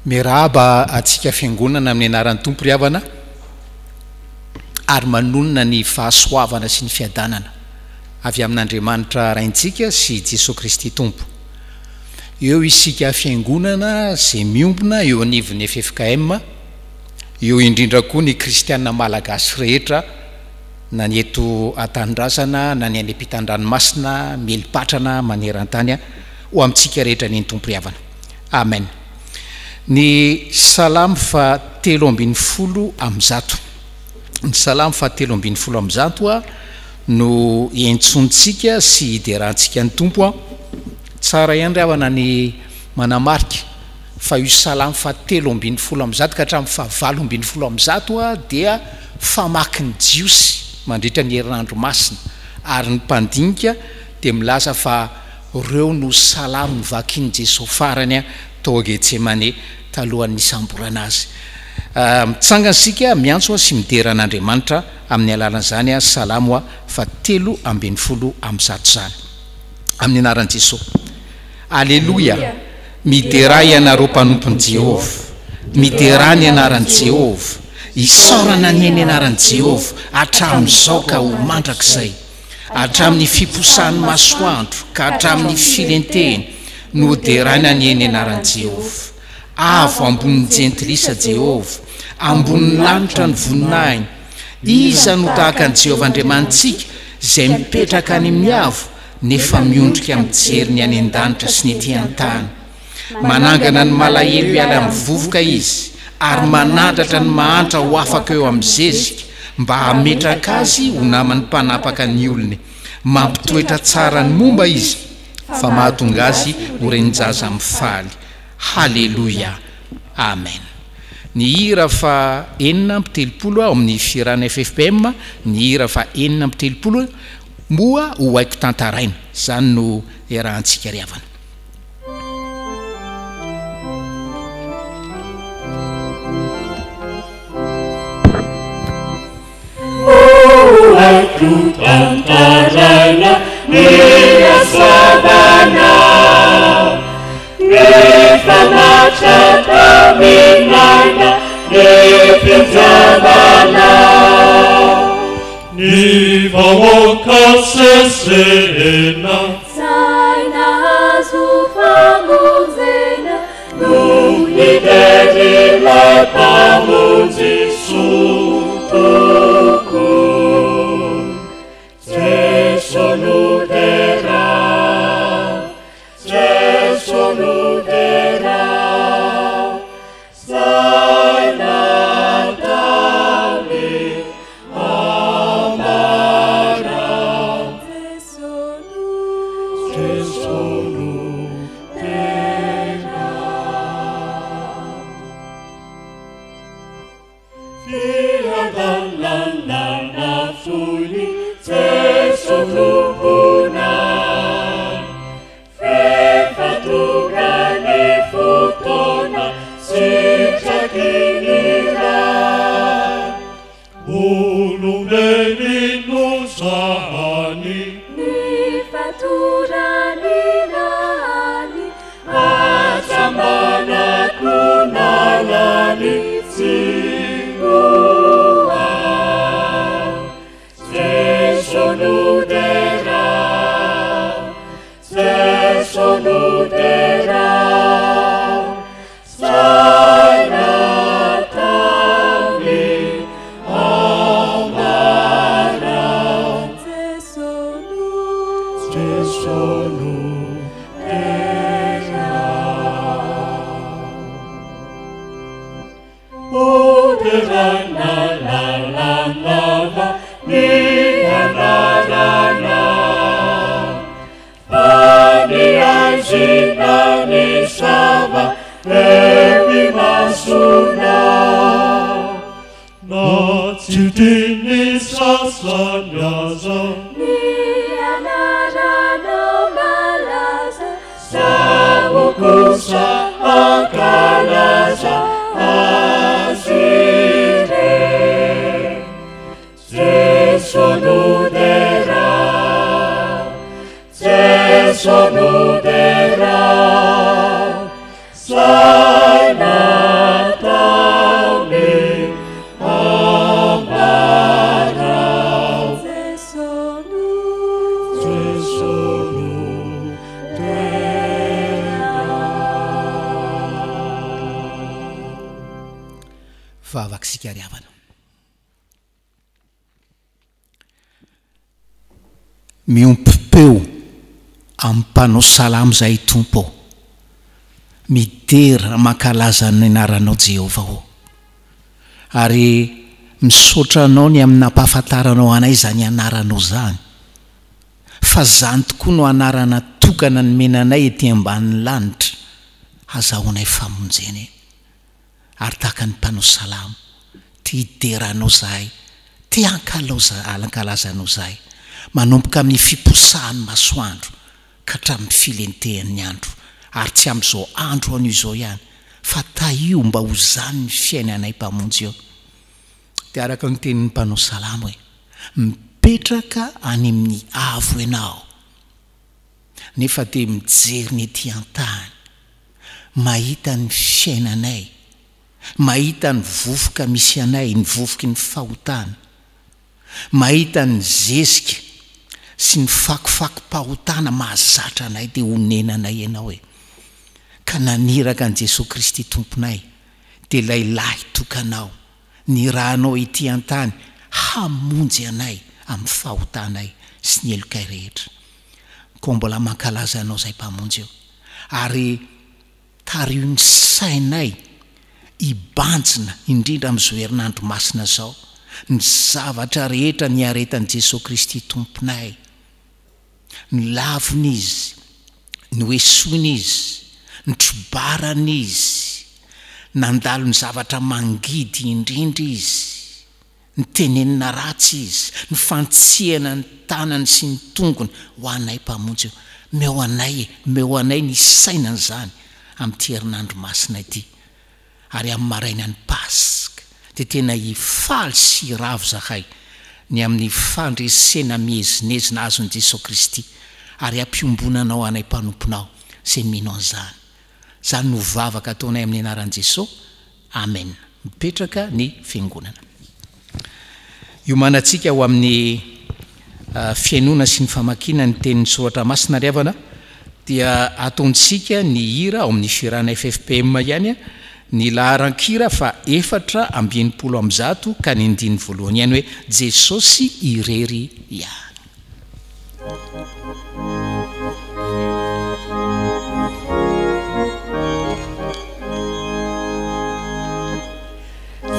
Miraba atsika fiangonana amin'ny anaran'ny tompo ry havana ary manonona ny fahasoavana sy ny fiadanana avy amin'Andriamanitra raintsika sy Jesosy Kristy tompo. Eo isika fiangonana izay miombona eo anivon'ny FFKM, eo indrindra koa ny kristianina malagasy rehetra na ny eto Antanindrazana na ny any ampitan-dranomasina Melipatrana maneran-tany ho amintsika rehetra ny tompo ry havana. Amen. Ny salamo fa 3:10 am'zato. Ny salamo fa 3:10 am'zato no ientsontsika sy iderantsika ny tompo tsara ihany ry havana ny manamarika fa io salamo fa 3:10 am'zato ka hatramin'ny fa 8:10 am'zato dia famaky ny jiosy mandritra ny herinandro masina ary ny mpandinika dia milaza fa reo no salamo nivakian'i Jesosy farany tao Getsemane talohan'ny samborana azy. Mitsangansika miantso sy mideran'Andriamanitra amin'ny alalan'izany salamo fa 3:10 am'zato zany. Amin'ny anaran'i Jesosy. Alleluia. Midera ianareo mpanompon'i Jehovah. Midera ny anaran'i Jehovah. Isaorana ny anaran'i Jehovah hatramin'izao ka ho mandrakizay. Hatramin'ny fiposahan'ny masoandro ka hatramin'ny filenteny no derana ny anaran'i Jehovah. Avo ambonin'ny jentilisa Jehovah, ambonin'ny lanitra ny voninahiny. Iza no tahaka an'i Jehovah Andriamantsika izay mipetraka any amin'ny avo nefa miondrika mijery ny any an-danitra sy ny ety an-tany. Manangana ny malahelo hiala amin'ny vovoka izy ary manandratra ny mahantra ho afaka eo amin'ny zezika mba hametraka azy ho namany mpanapaka ny olony. Mampitoetra tsara ny momba izy fa mahatonga azy ho renjaza mifaly. Halleluia. Amen. Ny hira fa 4:30 ao amin'ny firana FFPM, ny hira fa 4:30 moa ho haiko tantaraina. Zany no erahantsika ry havana. Ho haiko tantaraina mira sabana Nefamata minana nefizabana Nivawoka sesena Saina sufamuzena Nunideri la pamuzi sutuku Sesonudera Sesonudera Sainatami Amara Sesonudera Fiadalana nafsuli Sesonubuna Fatugani futona sichakinira Uluneni nusahani Ni faturani nani Achamana kunalani singua Sesonudera Sesonudera Sainatami Amara Sesonudera Uderana la la la la Niharana Ani ajina ni shaba Ebi masuna Natidini sasanyaza Ni anarano malaza Sabukusa akalaza Asire Sesonudera Sesonudera Saina isika ry havana. Miompipeo amin'ny mpanao salamo zay tompo, midera mankalaza ny anaranao Jehovah o, ary misaotra anao ny amin'ny nampahafantaranao anay zany anaranao zany, fa zany tokoa no anarana tokana ny menanay ety ambanin'ny lanitra, azahoanay famonjeny. Ary tahaka ny mpanao salamo, ty hideranao zahay, ty ankalazanao zahay, manomboka amin'ny fiposahan'ny masoandro ka hatramin'ny filentehan'ny andro, ary tsy amin'izao andro anio izao ihany, fa taio mba ho zany ny fiainanay mpamonjy eo. Dia araka ny tenin'ny mpanao salamo hoe, mipetraka any amin'ny avo ianao, nefa dia mijery ny ety an-tany, mahita ny fiainanay, mahita ny vovoka misy anay, ny vovoky ny fahotana, mahita ny zezika sy ny fakofako-pahotana mahazatra anay, dia honenanay ianao hoe, ka naniraka an Jesosy Kristy tomponay, dia lailahy tokanao ny rahanao ety an-tany hamonjy anay amin'ny fahotanay sy ny elokay rehetra. Ko mbola mankalaza anao zay mpamonjy eo, ary tario ny sainay ibanjina indrindra amin'izao herinandro masina zao, ny zavatra rehetra ny aretan'i Jesosy Kristy tomponay, ny laviny izy, ny hoesoiny izy, ny trobarany izy, nandalo ny zavatra mangidy indrindra izy, ny tenenina ratsy izy, ny fantsihana ny tanany sy ny tongony ho anay mpamonjy eo. Meo anay ny sainany zany amin'ity herinandro masina ity. Ary amin'ny marainan'ny Pasika dia tena hifaly sy ravo zahay ny amin'ny fandresena mihezinezina azon'i Jesosy Kristy, ary ampiombonanao anay mpanomponao zay mino an'izany. Zany no vavaka ataonay amin'ny anaran'i Jesosy. Amen. Mipetraka ny fiangonana. Iomanantsika ho amin'ny fiainona sy ny famakina ny tenin'ny soratra masina ry havana, dia ataontsika ny hira ao amin'ny firana FFPM ihany, ny laharankira fa 4:100 ka ny 9 voalohany ihany hoe Jesosy irery ihany.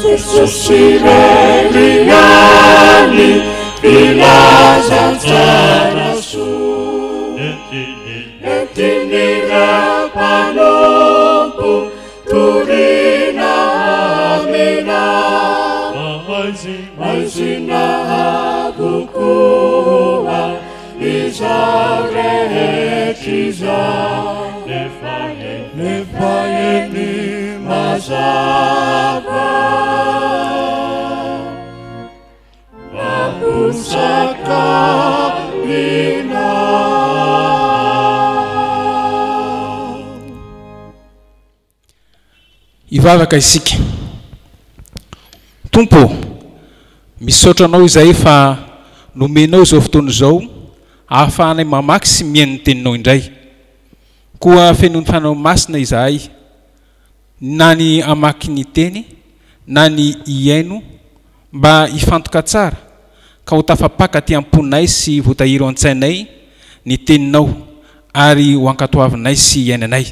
Jesosy irery ihany, filaza tsara soa, entiny ra-panompo torina amena, maizina kokoa izao rehetra izao, nefa eny mazava mapusaka ina. Ivavaka isika. Tompo, misaotra anao izay fa nomenao izao fotoana izao ahafahanay mamaky sy miaino ny teninao indray. Koa fenony fanao masina izahay, na ny amaky ny teny na ny iaino mba hifantoka tsara ka ho tafapaka ty amponay sy voatahiro an-tsainay ny teninao ary ho ankatoavinay sy iainanay,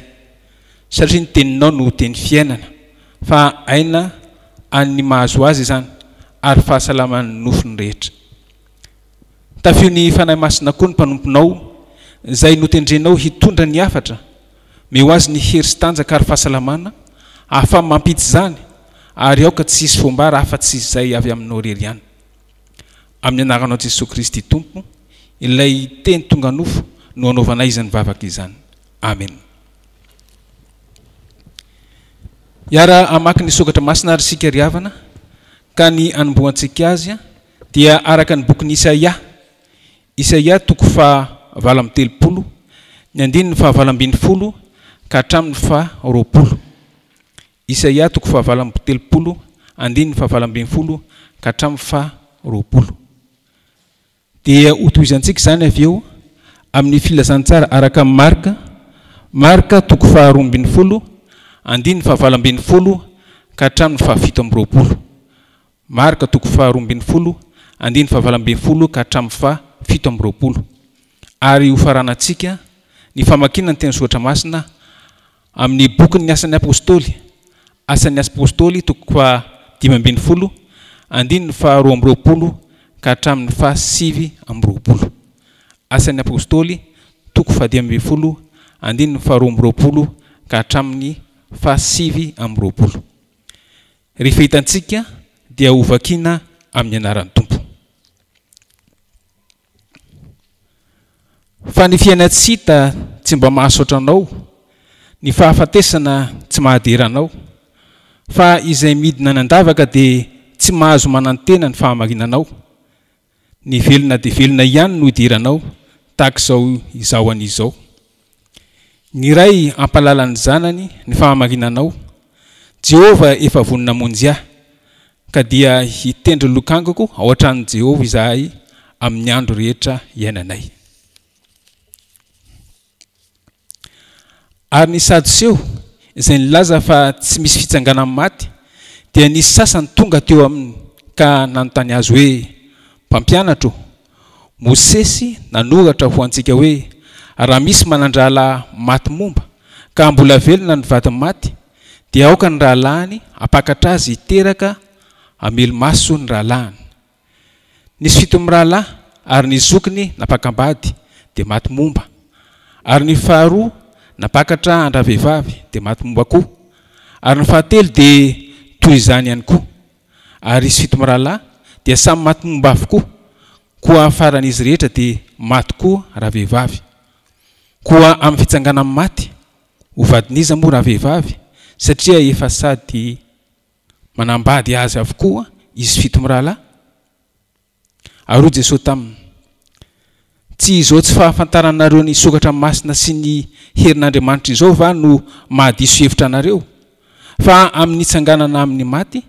satria ny teninao no teny fiainana, fa aina any mahazo azy zany ary fahasalaman'ny nofony rehetra. Tafio ny fanahy masina koa ny mpanomponao zay notendrenao hitondra ny afatra meo azy ny hery sy tanjaka ary fahasalamana, afa mampity zany ary aoka tsisy fombara afa-tsy izay avy aminao rery ihany. Amin'ny anaranao Jesosy Kristy Tompo, ilay teny tonga nofo no anaovanay izany vavaka izany. Amen. Yara amaky ny sokatra masina ary sika ry havana, ka ny anomboantsika azy dia araka ny boky ny Isaia toko fa 7:30, ny andininy fa 7:20 ka hatramin'ny fa 20. Isaia toko fa 7:30, andininy fa 7:20 ka hatramin'ny fa 20. Dia hotoizantsika zany avy eo amin'ny filazantsara araka Marka toko fa 2:20, andininy fa 7:20 ka hatramin'ny fa 7:20. marika toko fa 12 andiny fa 20 ka hatramin'ny fa 17 ary ho faranantsika ny famakinana ny teny soatra masina amin'ny bokyny asan'ny apôstôly asan'ny apôstôly toko fa 15 andiny fa 20 ka hatramin'ny fa 7 asan'ny apôstôly toko fa 15 andiny fa 20 ka hatramin'ny fa 7 rehefa hitantsika dia ho vakina amin'ny anaran'ny tompo. Fa ny fiainatsy hita tsy mba mahasotra anao, ny fahafatesana tsy mahadery anao, fa izay midina nandavaka dia tsy mahazo manantena ny fahamarinanao. Ny velona dia velona ihany no idiranao, tahak'izao izao an'izao. Ny ray ampalala ny zanany ny fahamarinanao, Jehova efa vonina monjy ahy, ka dia hitendry lokangako ao an-tranon'i Jehova izahay amin'ny andro rehetra iainanay. Ary ny Sadoseo izay nilaza fa tsy misy fitsanganana maty dia nisy sasany tonga teo aminy ka nanontany azy hoe, mpampianatro, Mosesy nanoratra ho antsika hoe raha misy manandrala maty momba ka mbola velona ny vatiny maty dia aoka ny rahalahiny apakatra azy hiteraka hamelomaso ny rahalahiny. Nisy fito amin'ny rahalahy ary ny zokiny napakambady dia maty momba, ary ny faharoa napakatra andravehivavy dia maty momba koa, ary ny fahatelo dia toy izany ihany koa, ary izy fito amin'ny rahalahy dia samy maty momba avokoa, koa faran'izy rehetra dia maty koa ravehivavy. Koa amin'ny fitsanganana maty ho vadiniza moa ravehivavy, satria efa sady manambady azy avokoa izy fito amin'ny rahalahy. Ary Jesosy taminy, tsy izao tsy fahafantaranareo ny sokatra masina sy ny herin'Andriamanitra izao va no mahadiso hevitra anareo, fa amin'ny tsanganana amin'ny maty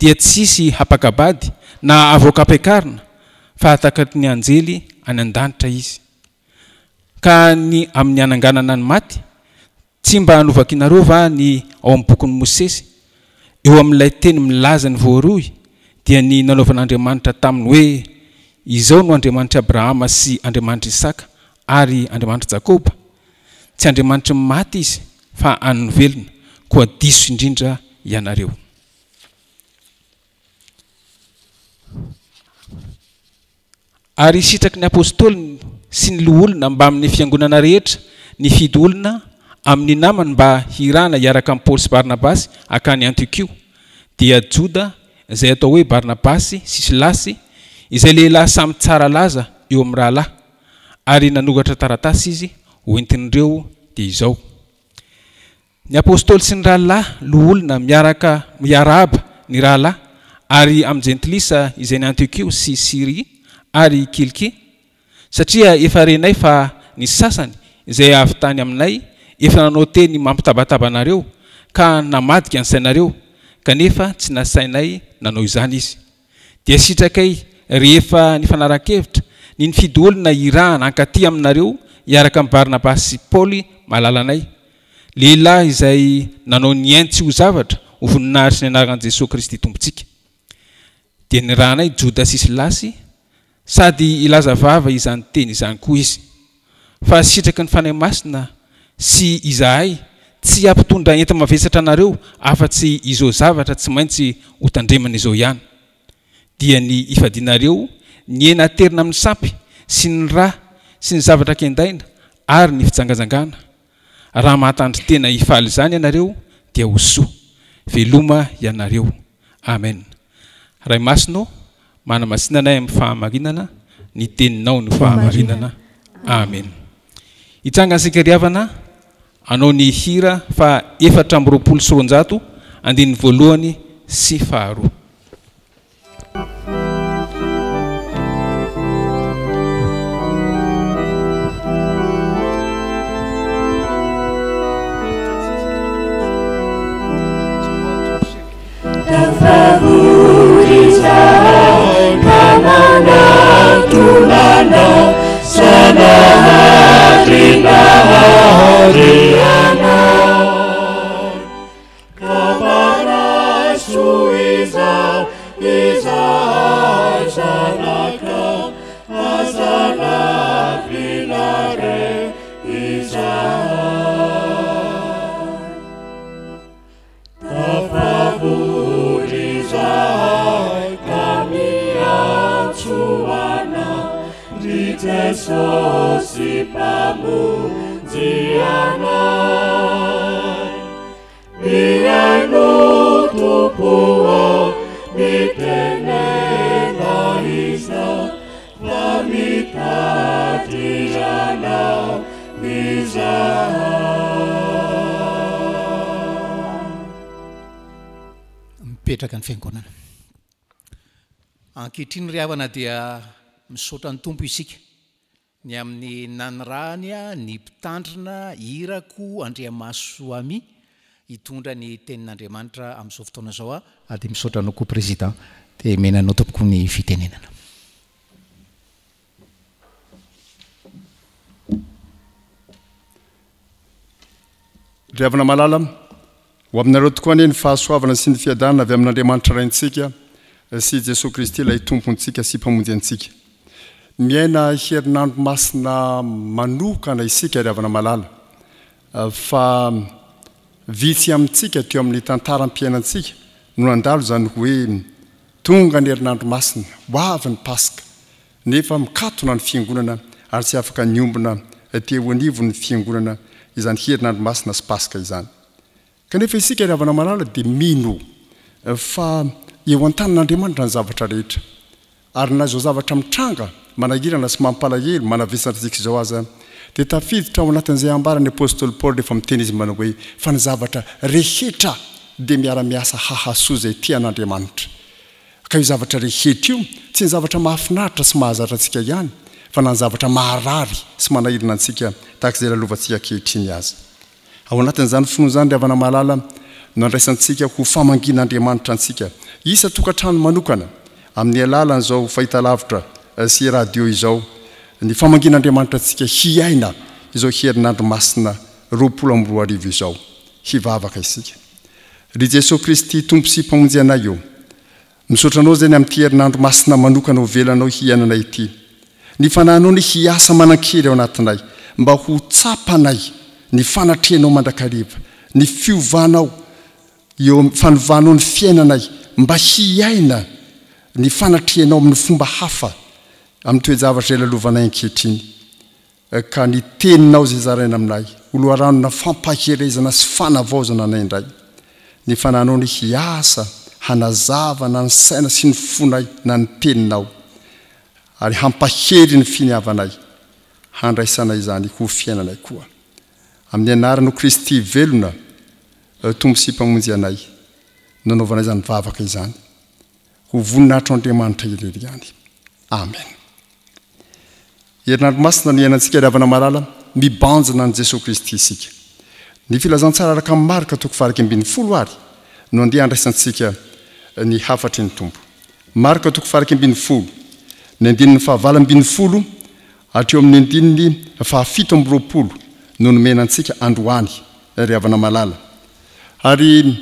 dia tsisy hapakabady na avoaka-piakarina fa ataka ny anjely any an-danitra izy. Ka ny amin'ny ananganana ny maty tsy mba hanovakinareo va ny ao amin'ny bokin'ny Mosesy eo amin'ilay teny milaza ny voaroy dia ny nanaovan'Andriamanitra taminy hoe, izao no Andriamanitra Abrahama sy Andriamanitra Isaka ary Andriamanitra Jakoba. Tsy Andriamanitra maty izy fa anovelona, koa diso indrindra ianareo. Ary sitraky ny apôstôly sy ny loholona mba amin'ny fiangonana rehetra ny fidy olona amin'ny namany mba hirana hiaraka amin'ny Paoly sy Barnabasy akany Antiokia, dia Joda izay atao hoe Barnabasy sy Silasy, izay lehilahy samy tsara laza eo amin'ny rahalahy, ary nanoratra taratasy izy hoentin'ireo dia izao. Ny apôstôly sy ny rahalahy loholona miarahaba ny rahalahy, ary amin'ny jentilisa izay ny Antiokia sy Siria ary Kilikia, satria efa renay fa ny sasany izay avy tany aminay efa nanao teny mampitabataba anareo ka namadika ny sainareo, kanefa tsy nasainay nanao izany izy. Dia sitrakay rehefa ny fanaran-kevitra ny nifidy olona irahana ankaty aminareo hiaraka amin'ny Barnabasy sy Paoly malalanay, lehilahy izay nanao ny aintsy ho zavatra ho voninahitry ny anaran'i Jesosy Kristy tompontsika. Dia ny rahanay Joda sy Silasy sady ilaza vava izany teny izany koa izy, fa sitraky ny fanahy masina sy izahay tsy ampitondra enta-mavesatra anareo afa-tsy izao zavatra tsy maintsy ho tandremana izao ihany, dia ny ifadinareo ny ena terina amin'ny sampy sy ny rà sy ny zavatra kendaina ary ny fitsangazangana. Raha mahatandry tena hifaly izany ianareo dia ho soa, veloma ianareo. Amen. Ray masino manamasinanay amin'ny fahamarinana, ny teninao ny fahamarinana. Amen. Itsangana riavana anao ny hira fa 420 andiny voalohany sy faharoa. Tulana sana hariana kabara suiza Tuana Ritesosi pamunziana Miano tupuo Mitenena isa Vamitatiana Miza Mipetraka ny fiangonana ankehitriny ry havana dia misaotra ny tompo isika ny amin'ny nanirahany a ny mpitandrina irako Andriamaso ami hitondra ny tenin'Andriamanitra amin'izao fotoana zao a dia misaotra anao koa président dia menanao tompoko ny fitenenana. Ry havana malala ho aminareo tokoa ny fahasoavana sy ny fiadanana avy amin'Andriamanitra raintsika sy Jesosy Kristy ilay tompontsika sy mpamonjy-antsika. Miaina herinandro masina manokana isika ry havana malala fa vitsy amintsika teo amin'ny tantaram-piainantsika no nandalo zany hoe tonga ny herinandro masina ho avy ny Paska nefa mikatona ny fiangonana ary tsy afaka niombona teo anivo ny fiangonana izany herinandro masina sy Paska izany. Kanefa isika ry havana malala dia mino fa eo an-tanin'Andriamanitra ny zavatra rehetra ary na izao zavatra mitranga manahirana sy mampalahelo manavesatra antsika izao aza dia tafiditra ao anatin'izay ambarany apôstôly Paul rehefa miteny izy manao hoe fa ny zavatra rehetra dia miara-miasa hahasoa izay tian'Andriamanitra. Ka io zavatra rehetra io tsy ny zavatra mahafinaritra sy mahazatra antsika ihany fa na ny zavatra maharary sy manahirana antsika tahaka izay lalovantsika ankehitriny azy. Ao anatin'izany finoana izany ry havana malala no andraisantsika ho famangin'Andriamanitra antsika isa tokantrano manokana amin'ny alalan'izao fahitalavitra sy radio izao ny famangin'Andriamanitra antsika hiaina izao herinandro masina 2024 izao hivavaka isika. Ry Jesosy Kristy tompo sy mpamonjy anay eo misaotra anao zany amin'ny herinandro masina manokana ho velanao hiainana ity ny fanahinao ny hiasa manan-kery ao anatinay mba ho tsapanay ny fanatrehanao mandrakariva ny fiovanao eo fanovanao ny fiainanay mba hiaina ny fanatrehanao amin'ny fomba hafa amin'ny toe-javatra izay lalovanay ankehitriny ka ny teninao izay zaraina aminay oloaranona fampaherezana sy fanavaozana anay indray ny fanahinao ny hiasa hanazavana ny saina sy ny fonay na ny teninao ary hampahery ny finiavanay handraisanay izany ho fiainanay koa amin'ny anaran'i Kristy velona tompo sy mpamonjy anay nanaovanay izany vavaka izany ho voninahitro Andriamanitra irery ihany. Amen. Herinandro masina ny iainantsika ry havana malala mibanjina ny Jesosy Kristy isika. Ny filazantsara araka amin'ny marika 2:20 ary no andeha andraisantsika ny hafatry ny tompo. Marika 2:20 ny andininy 9:20 hatreo amin'ny andininy 7:20 no nomenantsika androany ry havana malala. Ary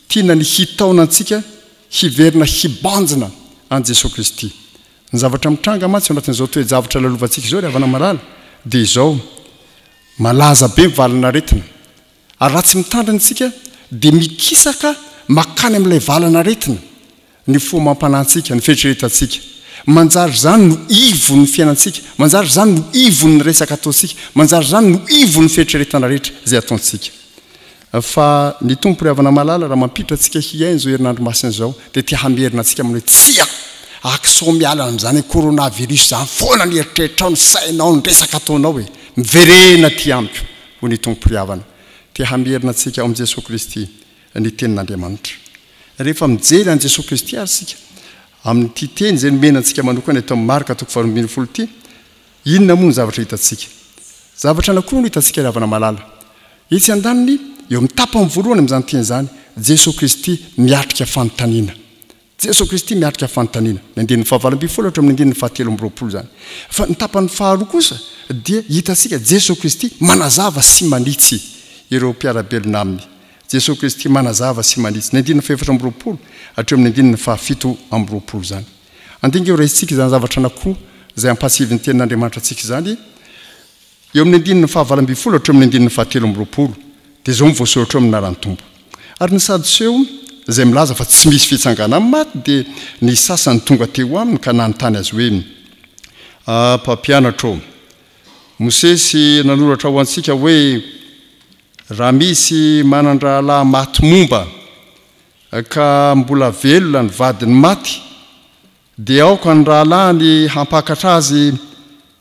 tiana ny hitaona antsika hiverina hibanjina an Jesosy Kristy. Ny zavatra mitranga mantsy anatin'izao toe-javatra lalovantsika izao ry havana malala dia izao malaza be valana aretina ary raha tsy mitandrina antsika dia mikisaka makany amin'ilay valana aretina ny fo mampanantsika ny fieritreretantsika manjary zany no ivo ny fiainantsika manjary zany no ivo ny resaka ataontsika manjary zany no ivo ny fieritreretana rehetra izay ataontsika. Fa ny tompo ry havana malala raha mampiditra antsika hiaina izao herinandro masina izao dia tia hamerina antsika amin'ny tsia akisao miala amin'izany coronavirus zany foana ny eritreritrao ny sainao ny resaka ataonao hoe miverena ty ampy ho ny tompo ry havana tia hamerina antsika ao amin'i Jesosy Kristy ny tenin'Andriamanitra. Rehefa mijery an Jesosy Kristy ary sika amin'ity teny izay nomena antsika manokana eto amin'ny marika 2:20 ity inona moa ny zavatra hitantsika? Zavatra anankiroa no hitantsika ry havana malala. Etsy andaniny eo amin'ny tapany voalohany amin'izany teny izany Jesosy Kristy miatrika fanontaniana. Jesosy Kristy miatrika fanontaniana. Ny andininy 9:20 hatreo amin'ny andininy 7:20 zany. Fa ny tapany faharoa kosa dia hitantsika Jesosy Kristy manazava sy manitsy ireo mpiarabelona aminy. Jesosy Kristy manazava sy manitsy. Ny andininy 4:20 hatreo amin'ny andininy 7:20 zany. Andinga eo raisitsika izany zavatra anankiroa izay ampatsivy ny tenin'Andriamanitra antsika izany eo amin'ny andininy 9:20 hatreo amin'ny andininy 7:20 dia izao mivoasoratra eo amin'ny anaran'ny tompo. Ary ny Sadoseo zay milaza fa tsy misy fitsangana amin'ny maty dia ny sasany tonga teo aminy ka nanontany azy hoe mpampianatra Mosesy nanoratra ho antsika hoe raha misy manandrahalahy maty momba ka mbola velona ny vadiny maty dia aoka ny rahalahiny hampakatra azy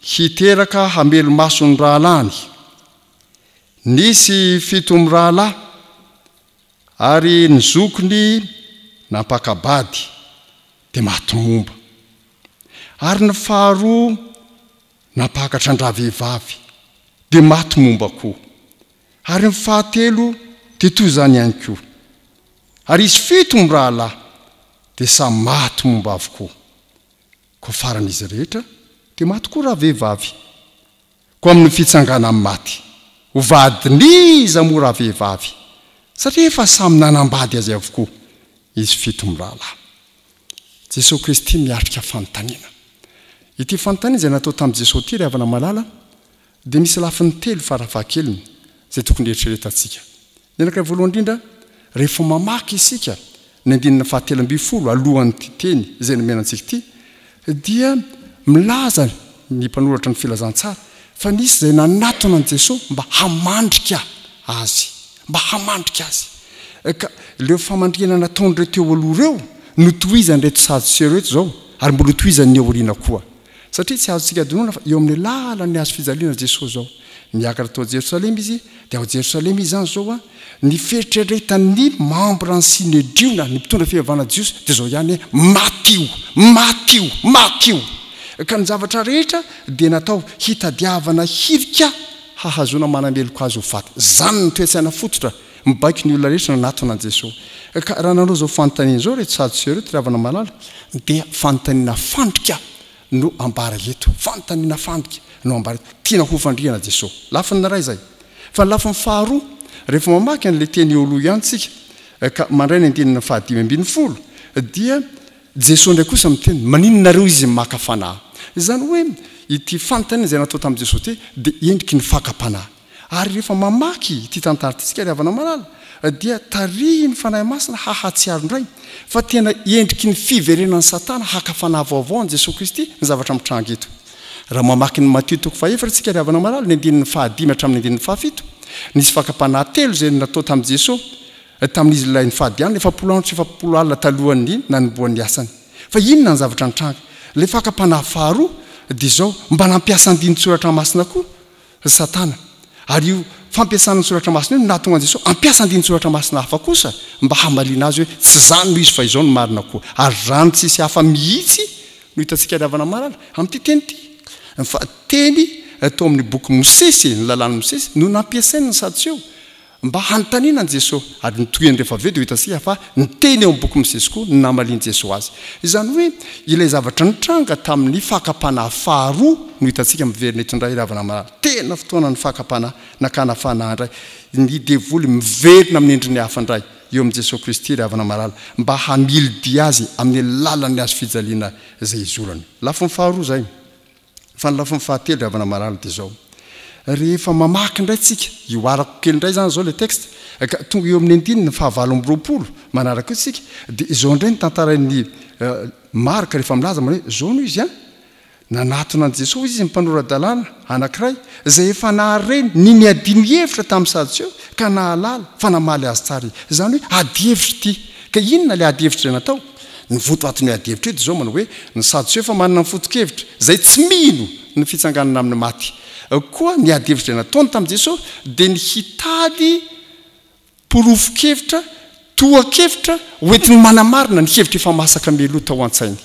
hiteraka hamelo masony rahalahiny. Nisy 7 rahalahy ary ny zokony nampakabady dia maty momba, ary ny faharoa nampakatra andravehivavy dia maty momba koa, ary ny fahatelo dia toy izany ihany koa, ary izy 7 rahalahy dia samy maty momba avokoa. Ko faran'izy rehetra dia maty koa rahavehivavy ko amin'ny fitsangana amin'ny maty. Ho vadiniza moa rahavehivavy satria efa samy nanambady azy avokoa izy 7 rahalahy. Jesosy Kristy miatrika fanontaniana. Ity fanontaniana izay natao tamin'i Jesosy ity ry havana malala dia misy lafiny 3 farafahakeliny izay tokony eritreretantsika. Ny anankiray voalohany indrindra, rehefa mamaky isika ny 7:10 alohan'ny teny izay nomenantsika ity dia milaza ny mpanoratra ny filazantsara fa nisy izay nanatona an' Jesosy mba hamandrika azy, ka leo famandrikana nataon'ireo teo aloha ireo no tohizany reto sadoseo reto zao, ary mbola tohizany ny aoriana koa, satria tsy azontsika adonona fa eo amin'ny lalany azo fijaliana Jesosy zao miakatra tao Jerosalema izy dia ao Jerosalema izy zany zao ny feritreretan'ny membre ny Sinedriona ny mpitondra fihevana Jiosy dia zao ihany matio ka ny zavatra rehetra dia natao hitadiavana hirika hahazona manameloko azy ho faty. Zany ny toetsaina fototra mibaiky ny olona rehetra nanatona an' Jesosy. Ka raha nanao zao fanontaniana zao reto sadoseo reto ravana malala dia fanontaniana fandrika no ambara eto, fanontaniana fandrika no ambara tiana ho fandriana Jesosy. Lafiny ray zay. Fa ny lafiny faharoa rehefa mamaky an'ilay teny eo aloha ihany tsika ka mandray ny 5:10 dia Jesosy ndray kosa miteny maninonareo izy maka fanahy. Izany hoe ity fanontaniana izay natao tamin'i Jesosy ty dia endriky ny fakapanahy. Ary rehefa mamaky ity tantara itsika ry havana malala dia tarihy ny fanahy masina hahatsiaro indray fa tena endriky ny fiverenan'ny Satana hakafanahy vaovao an' Jesosy Kristy ny zavatra mitranga eto. Raha mamaky ny Matthieu 4 tsika ry havana malala ny 5 hatramin'ny 7 nisy fakapanahy 3 izay natao tamin'i Jesosy tamin'izy ilay ny fahadiany 7 alina talohan'ny nanomboan'ny asany. Fa inona ny zavatra nitranga? Le fakapanahy faharoa dia zao mba nampiasa andinin-tsoratra masina koa Satana, ary io fampiasana ny tsoratra masina io nahatonga an' Jesosy ampiasa andinin-tsoratra masina hafa kosa mba hamaliana azy hoe tsy zany no izy fa izao no marina koa, ary rano tsisy hafa mihitsy no hitantsika ry havana malala amin'ity teny ity. Fa teny atao amin'ny boky Mosesy, ny lalàn'ny Mosesy no nampiasainy ny sadoseo mba hanontaniana an' Jesosy, ary nytoheny rehefa avy eo dia hitantsika fa ny teny eo amin'ny boky Mosesy koa no namaliany Jesosy azy. Izany hoe ilay zavatra nitranga tamin'ny fakapanahy faharoa no hitantsika miverina eto indray ry havana malala. Tena fotoana ny fakapanahy nakana fanahy indray, ny devoly miverina amin'ny endriny hafa indray eo amin'i Jesosy Kristy ry havana malala mba hamildy azy amin'ny lalany azo fijaliana izay izorany. Lafiny faharoa zay. Fa ny lafiny fahatelo ry havana malala dia zao, rehefa mamaky indray tsika io arako kely indray zany zao le texte ka tonga eo amin'ny 9:20 manaraka io tsika dia izao indray ny tantarain'ny Marka rehefa milaza hoe zao no izy nanatona an' Jesosy izy mpanorad-dalàna anankiray izay efa nahareny ny adiny hevitra tamin'ny sadoseo ka nahalala fa namaly azy tsara. Izany hoe ady hevitra ity. Ka inona le ady hevitra natao? Ny voto atin'ny ady hevitra ety zao manao hoe ny sadoseo fa manana ny fotokevitra zay tsy mino ny fitsanganana amin'ny maty. Koa ny ady hevitra nataony tamin'i Jesosy dia ny hitady porofo-kevitra, toha-kevitra hoentiny manamarina ny hevitra efa masaka meloa tao an-tsainy.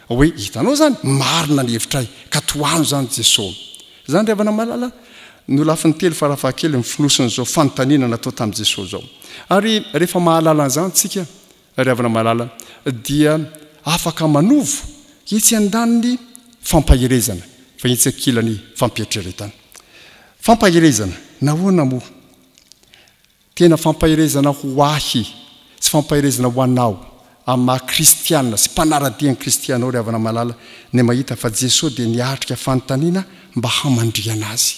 Hoe hitanao zany marina ny hevitray ka toano zany Jesosy. Zany ry havana malala no lafiny 3 farafahakely mifinosiny zao fanontaniana natao tamin'i Jesosy zao. Ary rehefa mahalala an'izany tsika ry havana malala dia afaka manovo itsy andaniny fampaherezana fa itsy akilany fampietreretana. Fampaherezana nahoana moa? Tena fampaherezana ho ahy, tsy fampaherezana ho anao amin'ny maha kristianina sy mpanaradian'ny kristianao ry havana malala ny mahita fa Jesosy dia niatrika fanontaniana mba hamandriana azy.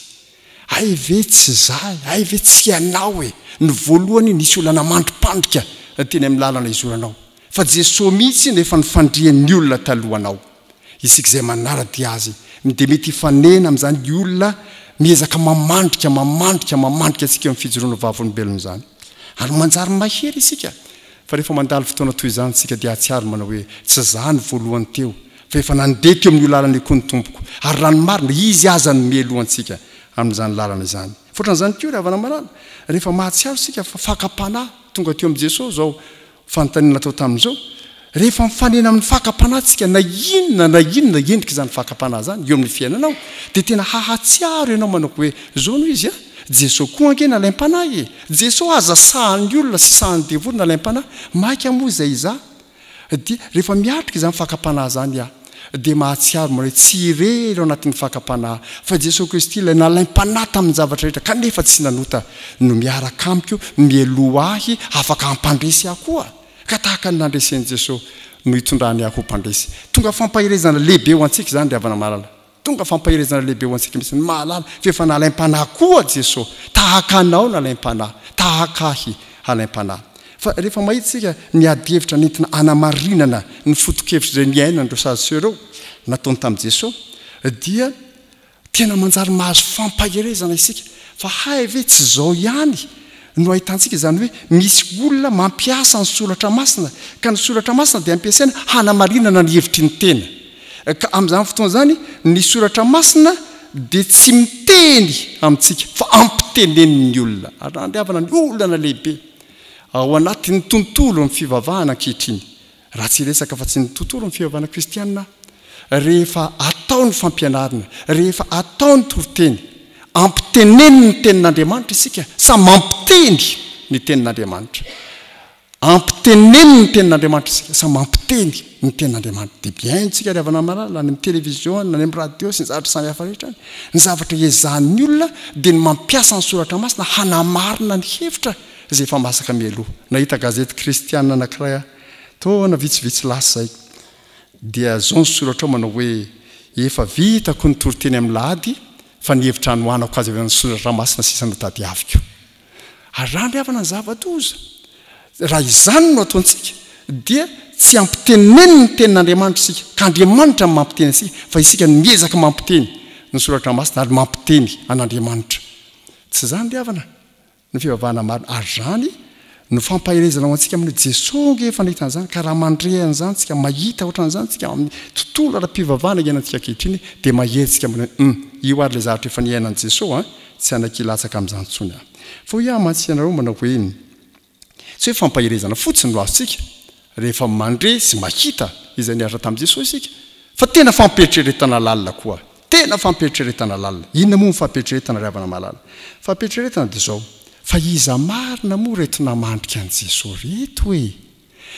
Ay ve tsy zahay, ay ve tsy ianao ny voalohany nisy olana mandrom-pandrika teny amin'ny lalana izoranao fa Jesosy mihitsy nefa nifandrian'ny olona talohanao isika izay manarady azy de mety hifanena amin'izany ny olona miezaka mamandrika antsika amin'ny fijoroana vavolombelona zany ary manjary mahery isika fa rehefa mandalo fotoana toy izany sika dia atsiary manao hoe tsy zany voalohany teo fa efa nandeha teo amin'ny lalana ikony tompoko ary rano marina izy aza ny melohantsika amin'izany lalana izany fotran'izany koa ravana malala rehefa mahatsiaro sika fa fakapanahy tonga teo amin'i Jesosy zao fanontaniana tao tamin'izao rehefa mifanena amin'ny fakapanahy tsika na inona endrika izany fakapanahy zany eo amin'ny fiainanao dia tena hahatsiaro ianao manao hoe zao no izy Jesosy koa ange nalaim-panahy Jesosy aza sahan'ny olona sy sahan'ny devoly nalaim-panahy maika moa izay iza dia rehefa miatrika izany fakapanahy zany dia mahatsiaro manao hoe tsy irery ao anatin'ny fakapanahy fa Jesosy Kristy ilay nalaim-panahy tamin'ny zavatra rehetra kanefa tsy nanota no miaraka amiko mieloha ahy afaka hampandresy aho koa ka tahaka ny nandresen'i Jesosy no hitondrany aho ho mpandresy tonga fampahirezana lehibe ho antsika izany ravana malala tonga fampahirezana lehibe ho antsika misy ny mahalala fa efa nalaim-panahy koa Jesosy tahaka anao nalaim-panahy tahaka ahy halaim-panahy fa rehefa mahitsika niady hevitra nentina anamarinana ny foto-kevitra izay niaina ndreo sadoseo nataony tamin'i Jesosy dia tena manjary mahazo fampahirezana isika fa hay ve tsy zao ihany no ahitantsika izany hoe misy olona mampiasa ny soratra masina ka ny soratra masina dia ampiasaina hanamarinana ny hevitry ny tena ka amin'izany fotoana zany ny soratra masina dia tsy miteny amintsika fa ampiteneniny olona ary andriavana ny olana lehibe ao anatin'ny tontolo ny fivavahana ankehitriny raha tsy resaka fa tsy ny tontolo ny fivavahana kristianina rehefa atao ny fampianarina rehefa atao ny toroteny ampiteneniny ny tenin'Andriamanitra isika sa mampiteny ny tenin'Andriamanitra ampiteneniny ny tenin'Andriamanitra isika sa mampiteny ny tenin'Andriamanitra dia bien tsika ravana malala na amin'ny télévision na amin'ny radio sy ny zavatra samihafa rehetra ny zavatra ezahan'ny olona dia ny mampiasa ny soratra masina hanamarina ny hevitra izay efa masaka mialoha nahita gazety kristianina anankiray taona vitsivitsy lasa zay dia zao ny soratra ao manao hoe efa vitako ny toroteny amin'ny lahady fa ny hevitra anohanako azy avy amin'ny soratra masina sisa no tadiaviko ary raha ndriavana ny zavatoza raha izany no ataontsika dia tsy ampiteneniny ny tenin'Andriamanitra isika ka Andriamanitra ny mampiteny asika fa isika miezaka mampiteny ny soratra masina ary mampiteny an'Andriamanitra tsy zany ndriavana ny fivavahana marina ary zany no fampahirezana ao antsika amin'ny Jesosy nge efa nahitana izany ka raha mandrehana izany tsika mahita ohatran'izany tsika amin'ny tontolo ara-pivavahana iainantsika ankehitriny dia maheritsika io ary le zavatra efa niainan'i Jesosy tsy anakilatsaka amin'izany tsony fa ho iaho mantsy ianareo manao hoe tsy hoe fampahirezana fotsiny no azontsika rehefa mandre sy mahita izay niaratra tamin'i Jesosy isika fa tena fampietreretana lalina koa tena fampietreretana lalina inona moa ny fampietreretana ravana malala fampietreretana dia zao fa iza marina moa reto namandrika an'i Jesosy reto hoe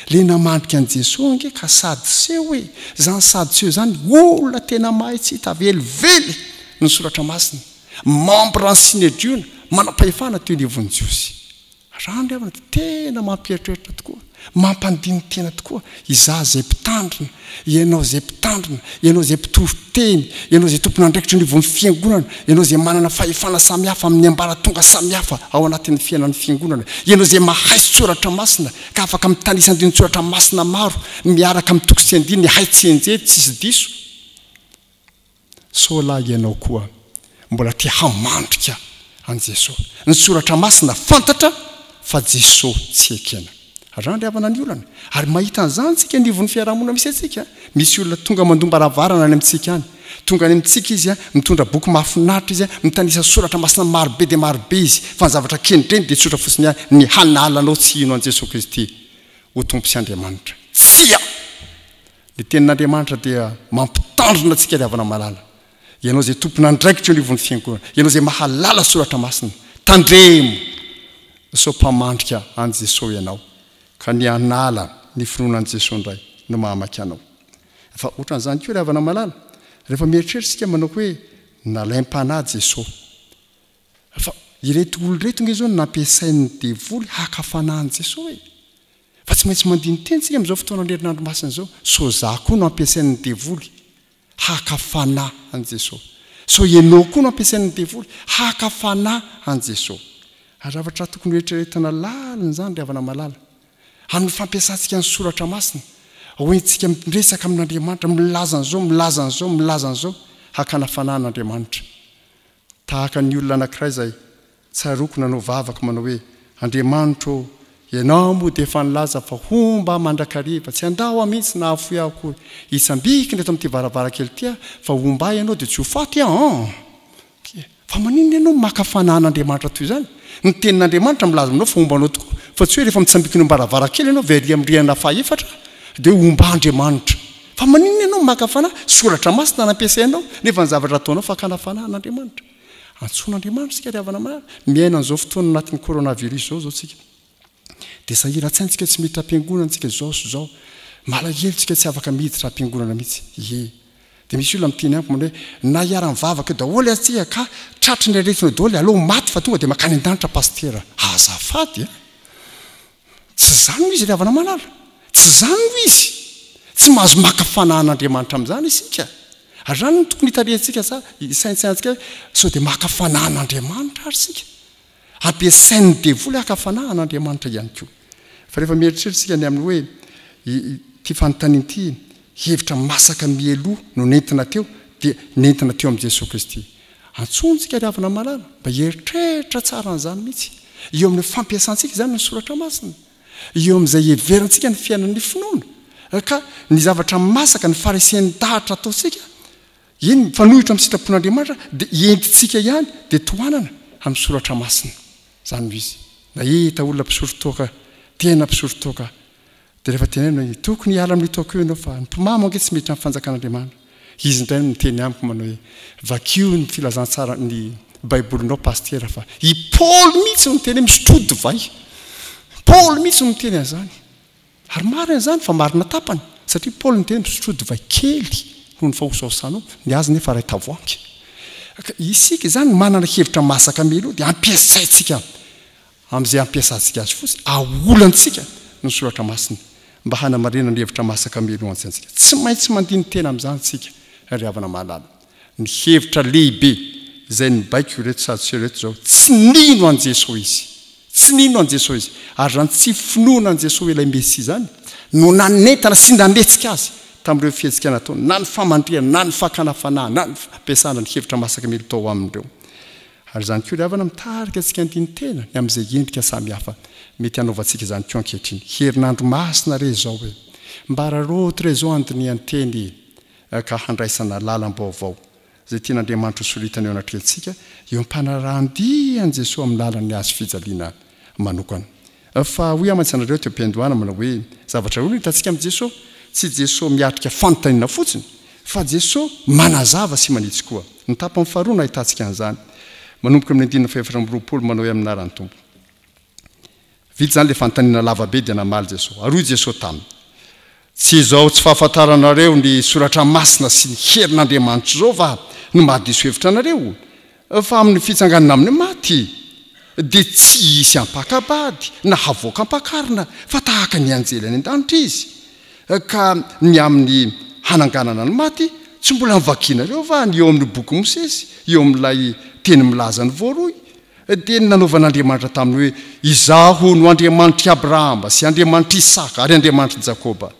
le namandrika an'i Jesosy ange ka sadoseo hoe zany sadoseo zany olona tena mahay tsy hita velively ny soratra masina membre ny synedriona manam-pahefana teo ny hevon'i Jiosy raha ndriavana tena mampieritreritra tokoa mampandiny tena tokoa iza zay mpitandrina ianao zay mpitandrina ianao zay mpitoroteny ianao zay tompona andraikitra ny hevon'ny fiangonana ianao zay manana fahefana samihafa amin'ny ambaratonga samihafa ao anatin'ny fiainan'ny fiangonana ianao zay mahay soratra masina ka afaka mitanisa-ndiny soratra masina maro miaraka mitoko sy andiny hay tsy enjedy tsisy diso sola ianao koa mbola tia hamandrika an' Jesosy ny soratra masina fantatra fa Jesosy tsy ekena raha ndriavana ny olana ary mahita an'izany tsika nivon'ny fiarahamonina misy atsika misy olona tonga mandomba ravarana any amintsika any tonga any amintsika izy mitondra boky mahafinaritra izy mitanisa soratra masina marobe dia marobe izy fa ny zavatra kenidreny dia tsotra fotsiny any ny hanalanao tsy ino an' Jesosy Kristy ho tompo sy Andriamanitra tsia ny tenin'Andriamanitra dia mampitandrina antsika ravana malala ianao zay tompona andraikitra eo nivon'ny fiangonana ianao zay mahalala soratra masina tandremo so mpamandrika an' Jesosy ianao ka ny anala ny finoanan'i Jesosy indray no mahamaka anao fa ohatran'izany koa ravana malala rehefa mieritreritsika manao hoe nalaim-panahy Jesosy fa ireto olo reto nge zao no nampiasain'ny devoly hakafanahy an' Jesosy fa tsy maintsy mandiny teny tsika amin'izao fotoana n'herinandro masina zao so za koa no ampiasain'ny devoly hakafanahy an' Jesosy so ianao koa no ampiasain'ny devoly hakafanahy an' Jesosy ary zavatra tokony hoetreretana lalina zany ravana malala amin'ny fampiasantsika ny soratra masina hoentsika miresaka amin'Andriamanitra milazan'izao hakana fanan'Andriamanitra tahaka ny olona anankiray izay tsaroko nanao vavaka manao hoe Andriamanitra ianao moa dia efa nilaza fa homba mandrakariva tsy andao mihitsy na afoy aho koa hitsambikiny eto amin'ity varavarakely ity fa homba ianao dia tsy ho faty fa maninona ianao maka fanan'Andriamanitra toy izany ny tenin'Andriamanitra milaza aminao fa hombanao tokoa fa tsy hoe rehefa mitsambikiny varavarakely ianao very am'rihana faefatra dia homba Andriamanitra fa maninona ianao maka fanahy soratra masina nampiasainao nefa ny zavatra ataonao fa hakana fanan'Andriamanitra antson'Andriamanitra sika riavana manara miaina an'izao fotoana anatin'ny coronavirus zao tsika dia sahira tsaintsika tsy miditra am-piangonana tsika zao malahelo tsika tsy afaka miditra am-piangonana mihitsy dia misy olona miteny amiko manao hoe na hiara-mivavaka daholy atsika ka tratry ny aretina daholy aloha maty fa tonga dia makany an-danitra pastera azafady tsy zany no izy riavana manara tsy zany no izy tsy mahazo maka fanan'Andriamanitra amin'izany isika ary zany no tokony hitarehantsika saintsaintsika sao dia maka fanan'Andriamanitra ary sika ampiasain'ny devoly haka fanan'Andriamanitra ihany koa fa rehefa mieritreritsika ny amin'ny hoe ty fanontaniana ity hevitra masaka mieloha no nentina teo dia nentina teo amin'i Jesosy Kristy antsontsika riavana malala mba hieritreritra tsara n'izany mihitsy eo amin'ny fampiasantsika izany ny soratra masina eo amin'izay heverantsika ny fiainan'ny finoana ka ny zavatra masaka ny farisian'ny dahatra ataotsika iny fanohitra amin'ny sitrapon'Andriamanitra dia entitsika ihany dia tohanana amin'ny soratra masina zany no izy nahita olona mpisorotoaka tena mpisorotoaka dia rehefa teneno tokony hiala amin'nytaoko eo ianao fa ny mpimamo ange tsy miditra amin'ny fanjakan'Andriamanitra izy indray miteny amiko manao hoe vakio ny filazantsara ny baibolinao pastera fa i Paoly mihitsy no miteny hoe misotro divay Paoly mihitsy no miteny an'izany ary marina izany fa marina tapany satria Paoly no miteny misotro divay kely no ny fahosaosanao ny azy nefa ray tavoangy isika izany manana hevitra masaka meloha dia ampiasaintsika amin'izay ampiasantsika azy fotsy aolantsika ny soratra masina mba hanamarena ny hevitra masaka meloha antsaintsika tsy maintsy mandiny tena amin'izany tsika ry havana mahalala ny hevitra lehibe izay ny baiko reto sadsy reto zao tsy nino an Jesosy izy tsy nino an Jesosy izy ary zany tsy finoana an Jesosy ilay Mesia zany no nanentana sy nanetsika azy tamin'ireo fihetsika nataony na ny famandriana na ny fakana fanahy na ny fampiasana ny hevitra masaka melo tao amindreo ary zany koa riavana mitarika antsika andiny tena ny amin'izay endrika samihafa mety hanaovantsika izany koa ankehitriny herinandro masina re zao hoe mba raroto re zao andiny anteny ka handraisana lalam-baovao zay tian'Andriamanitra soritana eo anatrehantsika eo ampanarahandi an Jesosy amin'ny lalan'ny azy fijaliana manokana fa hoy amantsyanareo teo am-piandohana manao hoe zavatra roa no hitantsika amin'i Jesosy tsy Jesosy miatrika fanontaniana fotsiny fa Jesosy manazava sy manitsy koa ny tapany faharoa no ahitantsika an'izany manomboka amin'ny 19:20 manao hoe amin'ny anaran'ny Tompo vita zany le fanontaniana lavabe dia namaly Jesosy aroy Jesosy taminy tsy izao tsy fahafantaranareo ny soratra masina sy ny herin'Andriamanitra zao va no mahadiso hevitra anareo fa amin'ny fitsanganana amin'ny maty dia tsy isy ampakabady na havoaka ampakarina fa tahaka ny anjely any an-danitra izy ka ny amin'ny hananganana ny maty tsy mbola mivakianareo va ny eo amin'ny boky Mosesy eo amin'ilay teny milaza ny voaroy dia nanaovan'Andriamanitra taminy hoe izaho no Andriamanitry Abrahama sy Andriamanitry Isaka ary Andriamanitry Jakoba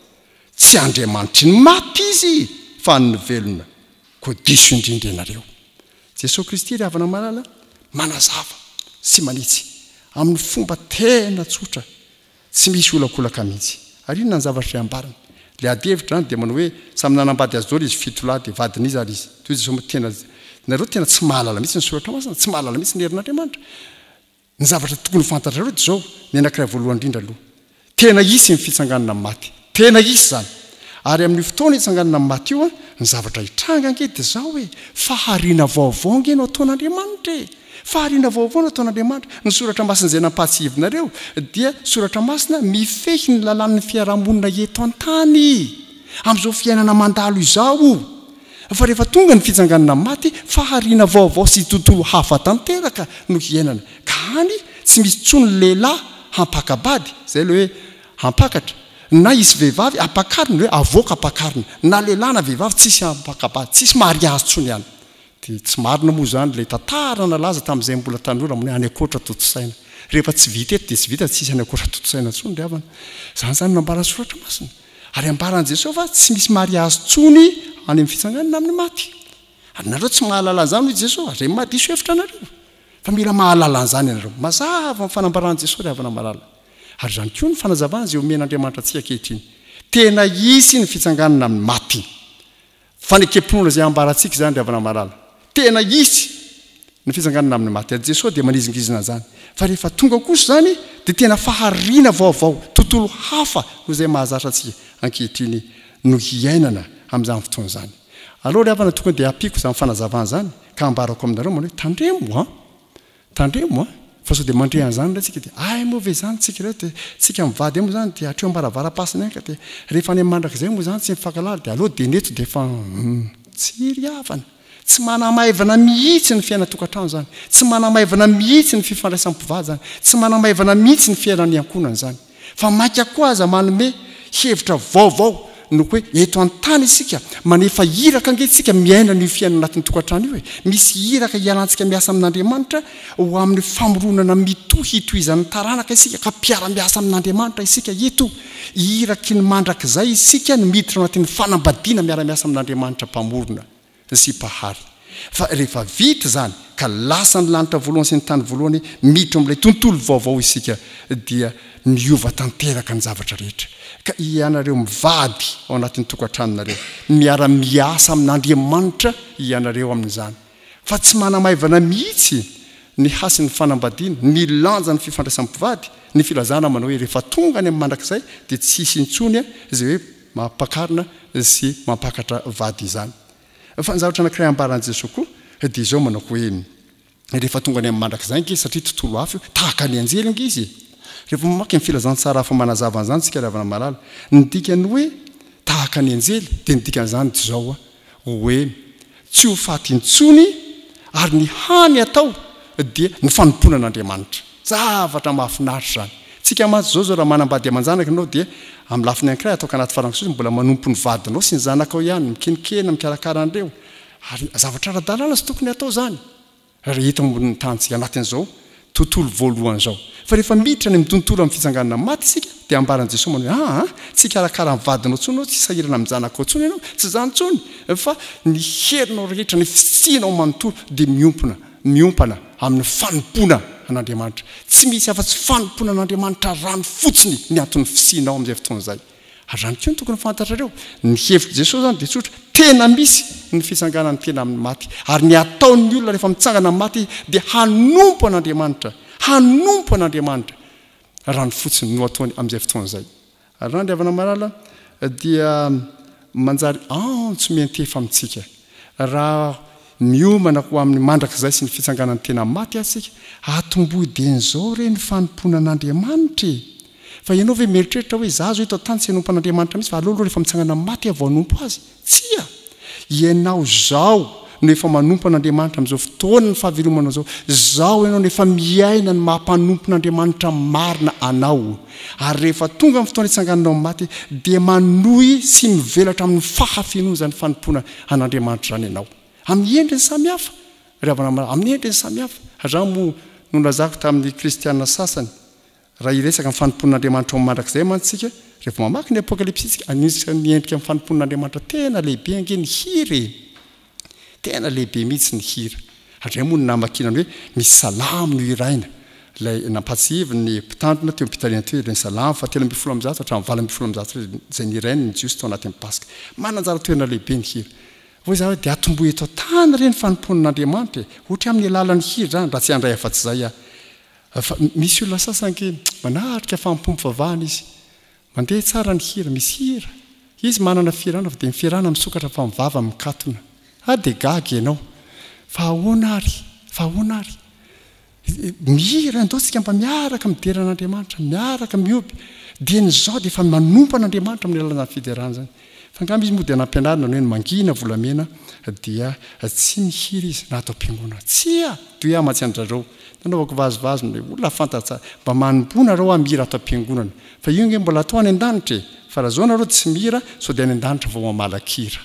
tsy Andriamanitry ny maty izy fa ny velona koa diso indrindra ianareo Jesosy Kristy ry havana malala manazava sy manitsy amin'ny fomba tena tsotra tsy misy olakolaka mihitsy ary inona ny zavatra ambarana le adevitra zany dia manao hoe samy nanambady azy daholo izy fitolahy dia vadiny izy ary izy toy Jesosy tena nareo tena tsy mahalala mihitsy ny soratra masina tsy mahalala mihitsy ny herin'Andriamanitra ny zavatra tokony fantatrareo dia zao ny anankiray voalohany indrindra aloha tena isy ny fitsanganana amin'ny maty tena isy zany ary amin'ny fotoana hitsanganana amin'ny maty io ny zavatra hitranga ange dia zao hoe fahariana vaovao nge no ataon'Andriamanitra fahariana vaovao no ataon'Andriamanitra ny soratra masina izay nampatsivinareo dia soratra masina mifehy ny lalan'ny fiarahamonina eto an-tany amin'izao fiainana mandalo izao fa rehefa tonga ny fitsanganana maty fahariana vaovao sy tontolo hafa tanteraka no hiainana ka any tsy misy tsony lehilahy hampakabady zay le hoe hampakatra na isy vehivavy ampakarina hoe avoaka ampakarina na lehilahy na vehivavy tsisy hampakabady tsisy mariazy tsony ihany dia tsy marina moa zany le tantarana laza tamin'izay mbola tanora mone any akoatra totosaina rehefa tsy vita eto dia tsy vita tsisy any akora totosaina tsony ry havana zany zany nambarany soratra masina ary ambaran' Jesosy fa tsy misy mariazy tsony any amin'ny fitsanganana amin'ny maty ary nareo tsy mahalala an'izany hoy Jesosy ary madiso hevitra anareo fa mila mahalala an'izany ianareo mazava amin'ny fanambaran' Jesosy ry havana malala ary zany koa ny fanazavana izay omen'Andriamanitra antsika ankehitriny tena isy ny fitsanganana amin'ny maty fanekemponona izay ambarantsika zany ry havana malala tena isy ny fitsanganana amin'ny maty ary Jesosy dia manizingizina zany fa rehefa tonga kosa zany dia tena fahariana vaovao tontolo hafa no izay mahazatra antsika ankehitriny no hiainana amin'izany fotoana zany aloha ry havana tonga dia ampiko izany fanazavana zany ka ambarako aminareo manao hoe tandremo fa sao dia mandre an'izany ratsika dia ay moa ve zany tsika reo dia tsika mivady eo moa zany dia hatreo ambaravaram-pasina ka dia rehefa any mandrakizay moa zany tsy mifankalala dia aloha dia neto dia fa tsy ry havana tsy manamaivana mihitsy ny fiainatokantrano zany tsy manamaivana mihitsy ny fifandraisam-pivady zany tsy manamaivana mihitsy ny fiainany ankonana zany fa maika koa aza manome hevitra vaovao no hoe eto an-tany isika manefa iraka angesika miaina ny fiainana anatin'ny tokantrano io hoe misy iraka hialantsika miasa amin'Andriamanitra ho amin'ny famoronana hitohizan'ny taranaka isika ka mpiara-miasa amin'Andriamanitra isika eto iraky ny mandrakizay isika ny miditra anatin'ny fanambadiana miara-miasa amin'Andriamanitra mpamorona sy mpahary fa rehefa vita zany ka lasa ny lanitra voalohany sy ny tany voalohany miditra amin'ilay tontolo vaovao isika dia miova tanteraka ny zavatra rehetra ka ianareo mivady ao anatin'ny tokantranonareo miara-miasa amin'Andriamanitra ianareo amin'izany fa tsy manamaivana mihitsy ny hasin'ny fanambadiana ny lanja ny fifandraisam-pivady ny filazana manao hoe rehefa tonga any amin'ny mandrakizay dia tsy hisy intsony izay hoe mampakarina sy mampakatra vady izany fa ny zavatra anankiray ambaran'i Jesosy koa dia izao manao hoe rehefa tonga any amin'ny mandrakizay nge satria tontolo hafa io tahaka ny anjely nge izy rehefa mamaky ny filazantsara hafa manazava an'izany tsika ry havana malala ny dikany hoe tahaka ny anjely dia ny dikan'izany zao hoe tsy ho faty intsony ary ny hany atao dia ny fanompona an'Andriamanitra zavatra mahafinaritra zany tsika matsy zao raha manambady aman-janaka ianao dia amin'ny lafiny ankiray ataoko anaty farankisoa mbola manompo ny vadinao sy ny zanakao ihany mikenikena mikarakara an'ireo ary zavatra ara-dalàna sy tokony atao zany rehetra ambony tantsika anatin'izao tontolo voalohany zao fa rehefa miditra ny amin'ny tontolo amin'ny fitsanganana maty isika dia ambaran'i Jesosy manao tsy karakara amin'ny vadinao tsony ianao tsy sahirana amin'ny zanakao tsony ianao tsy zany tsony fa ny herinao rehetra ny fisianao manontolo dia miompana amin'ny fanompona an'Andriamanitra tsy misy afa-tsy fanompona an'Andriamanitra rano fotsiny ny antony fisianao amin'izay fotoana izay ary rano koa ny tokony fantatrareo ny hevitr' Jesosy zany dia tsotra tena misy ny fisanganany tena amin'ny maty ary ny ataon'ny olona rehefa mitsangana amin'ny maty dia hanompo an'Andriamanitra rano fotsiny no ataony amin'izay fotoana izay ary rano ry havana malala dia manjary antso miantefa amintsika raha miomana ho amin'ny mandrakizay sy ny fitsanganany tena maty atsika atomboiden'izao re ny fanompona an'Andriamanitra fa ianao ve mieritreritra hoe za zo eto tany tsy hanompo an'Andriamanitra mihitsy fa aloha rehefa mitsangana maty avao hanompo azy tsia ianao zao no efa manompo an'Andriamanitra amin'izao fotoana ny fahavelomanao zao ianao no efa miaina ny mampanompon'Andriamanitra marina anao ary rehefa tonga amin'ny fotoana hitsangananao maty dia manohy sy mivelatra amin'ny fahafenozany fanompona an'Andriamanitra zany ianao amin'ny endriny samihafa ry havana amin'ny endriny samihafa raha mo nolazako tamin'ny kristianina sasany raha iresaka amin'ny fanompon'Andriamanitra ao mandrakizay mantsika rehefa mamaky ny apokalipsitsika anisany endrika amin'ny fanompon'Andriamanitra tena lehibe ange ny hira tena lehibe mihitsy ny hira ary moa ny namakinany hoe misy salamo no iraina ilay nampatsivy ny mpitandrina teo mpitaliana teo ilay salamo fa 3:10 hatramin'ny 8:10 zay ny iraina ny jiosy tao anatin'ny paska mananjara toerana lehibe ny hira hoe za hoe dia atomboy eto tany reny fanompon'Andriamanitra ohatra amin'ny alalan'ny hira zany raha tsy handray afa-tsy zay fa misy olona sasanke manatrika fampompo vavahana izy mandeha tsara ny hira misy hira izy manana firana fa dia ny firana misokatra fa mivava mikatona dia gaga ianao fa ahoana ary mihira andaotsika mba miaraka midera an'Andriamanitra miaraka mioby dia nyzao dia efa manompo an'Andriamanitra amin'ny alalana fiderana zany fa ngamba izy moa dia nampianarina no hoe ny mangina volamena dia tsy mihira izy na atao am-piangonana tsia toy amatsy andrareo nanaovako vazovazo ny olona fantatsara mba manompona reo amihira atao am-piangonana fa io nge mbola atao any an-danitra fa raha zao nareo tsy mihira sao dia any an-danitra vao mamalakira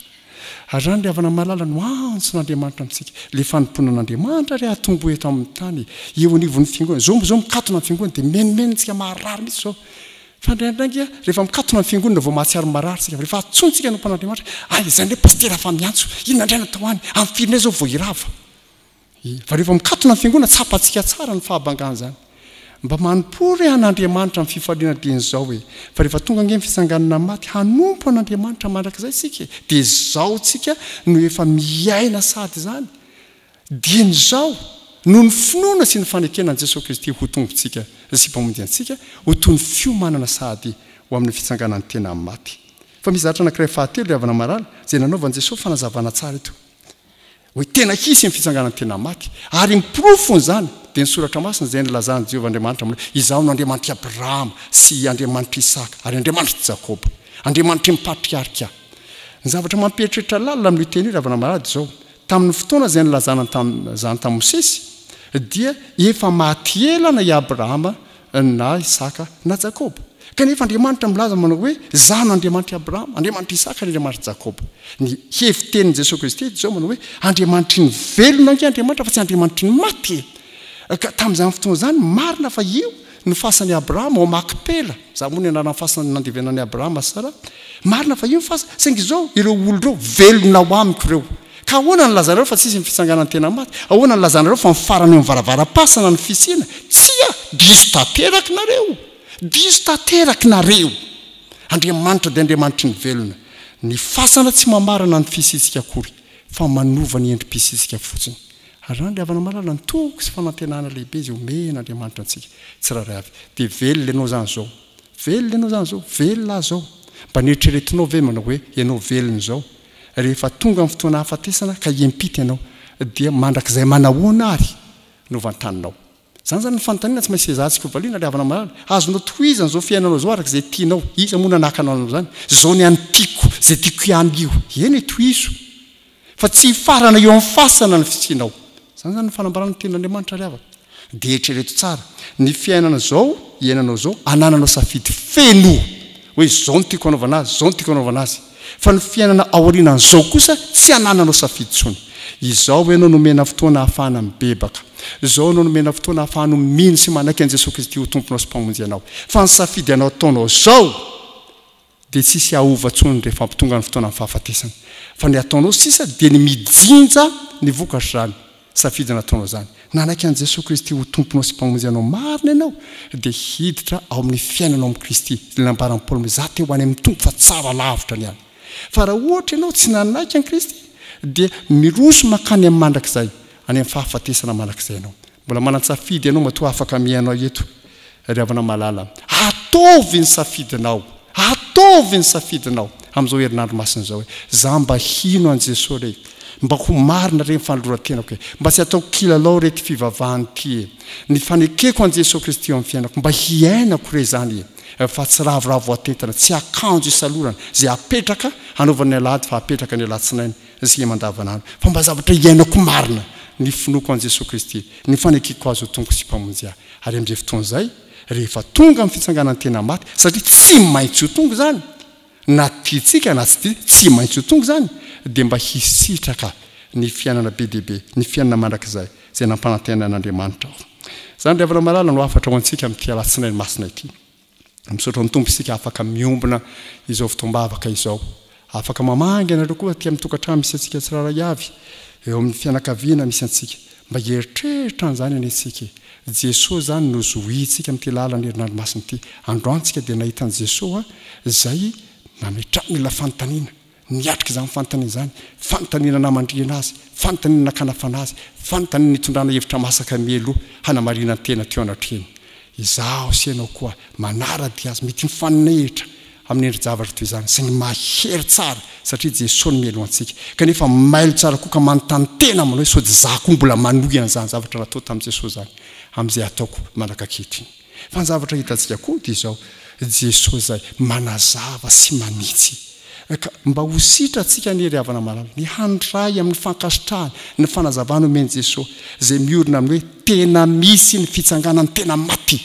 ary zany ry havana malala no antso n'andriamanitra amintsika le fanompoana n'andriamanitra ry atombo eto amin'ny tany eo anivon'ny fiangonana zao mikatona amin'ny fiangonana dia menomenontsika maharary mihitsy zao fa ndraindraingy rehefa mikatona amin'ny fiangonana vao mahatsiaro marary tsika rehefa atsontsika nompan'andriamanitra izany hoe pastera fa miantso inona indray natao any amin'ny firinay zao vao irava fa rehefa mikatona amin'ny fiangonana tsapantsika tsara ny fahabangana zany mba manompory an'andriamanitra amin'ny fifaliana dian'izao hoe fa rehefa tonga nge fisanganana maty hanompo an'andriamanitra mandrak'izay sika dia zao tsika no efa miaina sady zany dian'izao no ny finoana sy ny fanekenan'i Jesosy Kristy ho tombontsika sy mpamonjy antsika ho toy ny fiomanana sady ho amin'ny fitsanganany tena maty fa misy zavatra anankiray fahatelo ry havana marala zay nanaovan'i Jesosy fanazavana tsara ito hoe tena hisy amin'ny fitsanganany tena maty ary miprofony zany dia ny soratra masina zay nylazany Jehovah Andriamanitra amin'io izaho no Andriamanitra Abrahama sy Andriamanitra Isaka ary Andriamanitra Jakoba Andriamanitra patriarka ny zavatra mampieritreritra lalina amin'io teny io ry havana marala zao tamin'ny fotoana zay nylazana zany tamin'ny Mosesy dia efa maty elana i Abrahama na Isaka na Jakoba kanefa Andriamanitra milaza manao hoe zaho no Andriamanitra Abrahama Andriamanitra Isaka ary Andriamanitra Jakoba ny hevitenin'i Jesosy Kristy zao manao hoe Andriamanitra ny velona ange Andriamanitra fa tsy Andriamanitra ny maty ka tamin'izany fotoana zany marina fa io ny fasan'i Abrahama ao Makpela za moa ny anarana fasana nandevenan'i Abrahama sara marina fa io ny fasa saingy zao ireo olo ireo velona ho amiko ireo ka ahoana ny lazanareo fa tsisy ny fisanganany tena maty ahoana ny lazanareo fa mifarany mivaravara-pasana ny fisina tsia diso tanteraky nareo Andriamanitra dia Andriamanitra ny velona ny fasana tsy mamarana ny fisitsika akory fa manova ny endrim-pisitsika fotsiny ary zany ry havana malala ny toko sy fanantenana lehibe izy omen'Andriamanitra antsika tsiraray avy dia velona ianao zany zao velona zao mba nieritreretinao ve manao hoe ianao velona zao rehefa tonga amin'ny fotoana hafatesana ka hiempita ianao dia mandrakizay manahoana ary no vantaninao zany ny fanontaniana tsy maintsy ezahantsika hovaliana ry havana malala azonao tohizany zao fiainanao zao arak'izay tianao iza moa nanakanao zany zao ny any tiako zay tiako ihany io eny tohizo fa tsy farana eo amin'ny fasana ny fisianao zany ny fanambarana ny tenin'Andriamanitra ry havana dia eritrereto tsara ny fiainana zao iainanao zao anananao safidy feno hoe zao no tiako anaovana azy fa ny fiainana aorianan'izao kosa tsy anananao safidy tsony izao ianao nomena fotoana hahafahana mibebaka izao anao nomena fotoana hahafahana mino sy manaiky an'i Jesosy Kristy ho tomponao sy mpamonjy anao fa ny safidy anao ataonao zao dia tsisy ahova tsony rehefa ampitonga ny fotoana amin'ny fahafatesana fa ny ataonao sisa dia ny mijinja ny vokatra zany safidy nataonao zany nanaiky an'i Jesosy Kristy ho tomponao sy mpamonjy anao marina ianao dia hiditra ao amin'ny fiainanao amin'ny Kristy nambaran'i Paoly za te ho any amin'ny tompo fa tsara lavitra ny any fa raha ohatra ianao tsy nanaiky an'i Kristy dia miroso makany amin'ny mandrakizay any amin'ny fahafatesana mandrakizay ianao mbola manan-tsafidy ianao matoa afaka mihainao eto ry havana malala ataovy ny safidinao amin'izao herinandro masina zao hoe za mba hino an'i Jesosy re mba ho marina re ny fanoloran-tenako e mba tsy ataoko kilalao rety fivavahany ty e ny fanekeko an'i Jesosy Kristy eo amin'ny fiainako mba hiainako re zany e fa tsy ravoravo atentana tsy akanjo isalorana zay apetraka hanaovan'ny alahady fa apetraka ny alatsinainy sy mandavanandro fa mba zavatra iainako marina ny finoko an'i Jesosy Kristy ny fanekeko azy ho tongo sy mpamonjy ahy ary amin'izay fotoana zay rehefa tonga amin'ny fitsanganany tena maty satria tsy maintsy ho tongo zany na tiantsika na tsy maintsy ho tongo zany dia mba hisitraka ny fiainana be dehibe ny fiainana mandrakizay zay nampanantenana an'Andriamanitra ao zany ry havana malala no afatra ho antsika amin'ity alatsinainy masina ity misaotra ny tompo isika afaka miombona izao fotoam-bavaka izao afaka mamangy anareo koa ty amin'ny tokantrano misy antsika tsiraray avy eo amin'ny fianakaviana misy antsika mba hieritreritra an'izany any antsika Jesosy zany no zohintsika amin'ity lalany herinandro masina ity androantsika dia nahitan'i Jesosy zay nametrany mila fanontaniana niatrika izany fanontaniana zany fanontaniana namandriana azy fanontaniana nakanafana azy fanontaniana nitondrana hevitra masaka mialoha hanamarina ny tena teo anatreny izaho sy ianao koa manara-dia azy mety mifanehitra amin'ny endri-javatra toy izany sy ny mahery tsara satria Jesosy no mialoha antsika kanefa mailo tsara koa ka manontany tena manao hoe sody za koa mbola manohy an'izany zavatra natao tamin'i Jesosy zany amin'izay ataoko manakanketiny fa ny zavatra hitantsika koa dia izao Jesosy zay manazava sy manitsy mba ho sitra antsika ny ry havana malala ny handray amin'ny fankasitrahany ny fanazavana omeny Jesosy zay miorina amin'ny hoe tena misy ny fitsanganany tena maty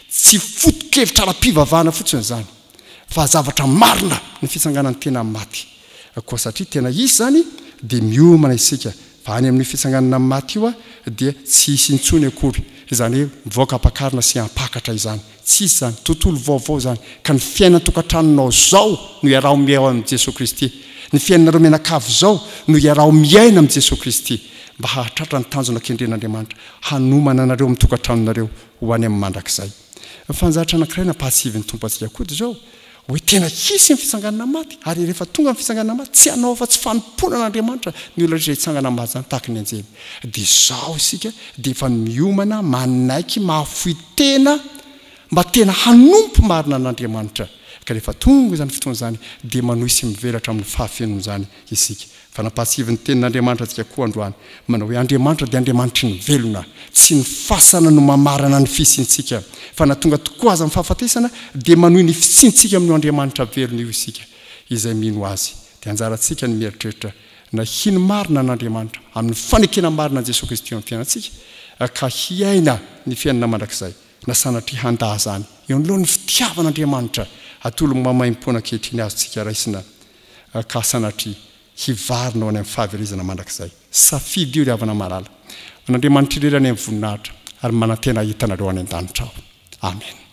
tsy foto-kevitra ara-pivavahana fotsiny zany fa zavatra marina ny fitsanganany tena maty koa satria tena izy zany dia miomana isika fa any amin'ny fitsanganana maty io a dia tsy hisy intsony akory izany hoe mivoaka ampakarina sy ampakatra izany tsy isy zany tontolo vaovao zany ka ny fiainantokantranonao zao no iarao miao amin'i Jesosy Kristy ny fiainanareo mianakavy zao no iarao miaina amin'i Jesosy Kristy mba hahatratra ny tanjona kendren'Andriamanitra hanomana anareo amin'ny tokantranonareo ho any amin'ny mandrakizay fanjatra anankiray nampahasivy ny tompo antsika kody zao hoe tena hisy ny fisanganana maty ary rehefa tonga ny fisanganana maty tsy hanao fa tsy fanompoana an'Andriamanitra ny olona rehetra hitsangana maty zany tahaka ny anjely dia zao isika dia efa miomana manaiky mahafoy tena mba tena hanompo marina an'Andriamanitra ka rehefa tonga zany fotoana zany dia manohy sy mivelatra amin'ny fahafenony zany isika fa nampahasivy ny tenin'Andriamanitra antsika koa androany manao hoe Andriamanitra dia Andriamanitry ny velona tsy ny fasana no mamarana ny fisintsika fa natonga tokoa aza amin'ny fahafatesana dia manohy ny fisintsika amin'ny Andriamanitra velona io isika izay mino azy dia anjarantsika ny mieritreritra na hiny marina an'Andriamanitra amin'ny fanekena marina an Jesosy Kristy amin'ny fiainantsika ka hiaina ny fiainana mandrakizay na sanatria handaha zany eo anolohan'ny fitiavan'Andriamanitra atolo mamaim-poana ankehitriny azy tsika raisina ka sanatria hivarina ao any amin'ny fahaverizana mandrakizay safidy io ry havana malala n'Andriamanitra irerany amin'ny voninahitra ary manantena hitanareo any an-danitra ao amen.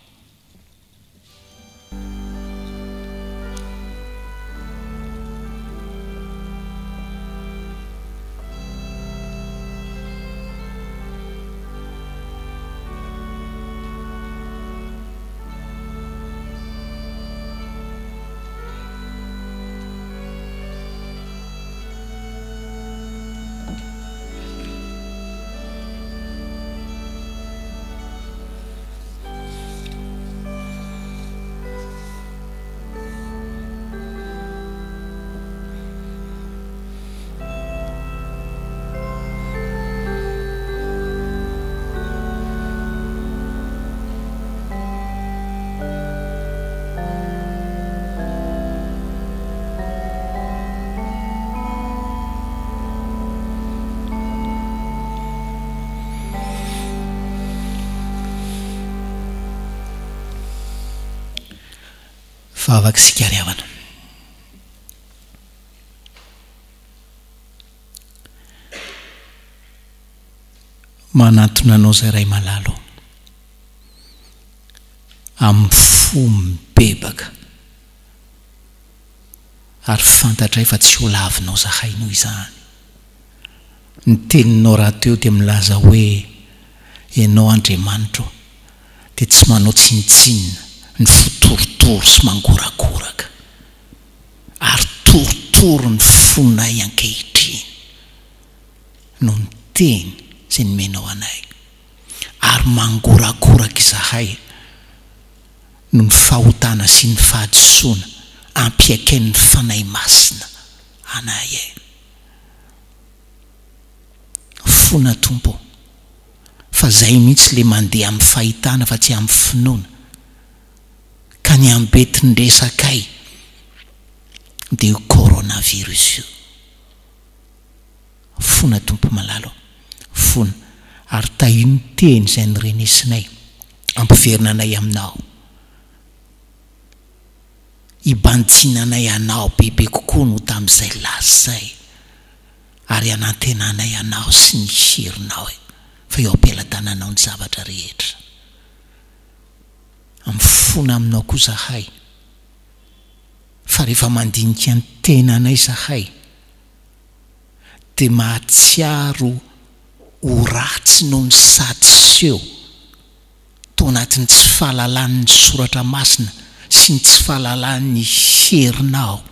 fa afaka sikariavana manatona anao zay ray malalo amin'ny fo mibebaka ary fantatray fa tsy ho lavinao zahay noho izany ny teninao raha teo dia milaza hoe ianao Andriamanitra dia tsy manao tsinitsinina ny fotorotoro sy mangorakoraka ary torotoro ny fonay ankehitriny no ny teny zay nomenao anay ary mangorakoraka izahay no ny fahotana sy ny fahadisoana ampiakain'ny fanay masina anay fona tompo fa zay mihitsy le mandeha amin'ny fahitana fa tsy amin'ny finoana ka ny ambeti ny resakay dia io coronavirus io fona tompo malalo fona ary tahiny teny zay ny renesinay ampiverina anay aminao ibantinanay anao bebe kokoa no tamin'izay lasy zay ary anantenanay anao sy ny herinao fa eo ampelantananao ny zavatra rehetra amfona aminao koa zahay fa rehefa mandinika ny tenanay zahay dia mahatsiaro ho ratsy noho ny satsy tao anatin'ny tsy fahalalan'ny soratra masina sy ny tsy fahalalan'ny herinao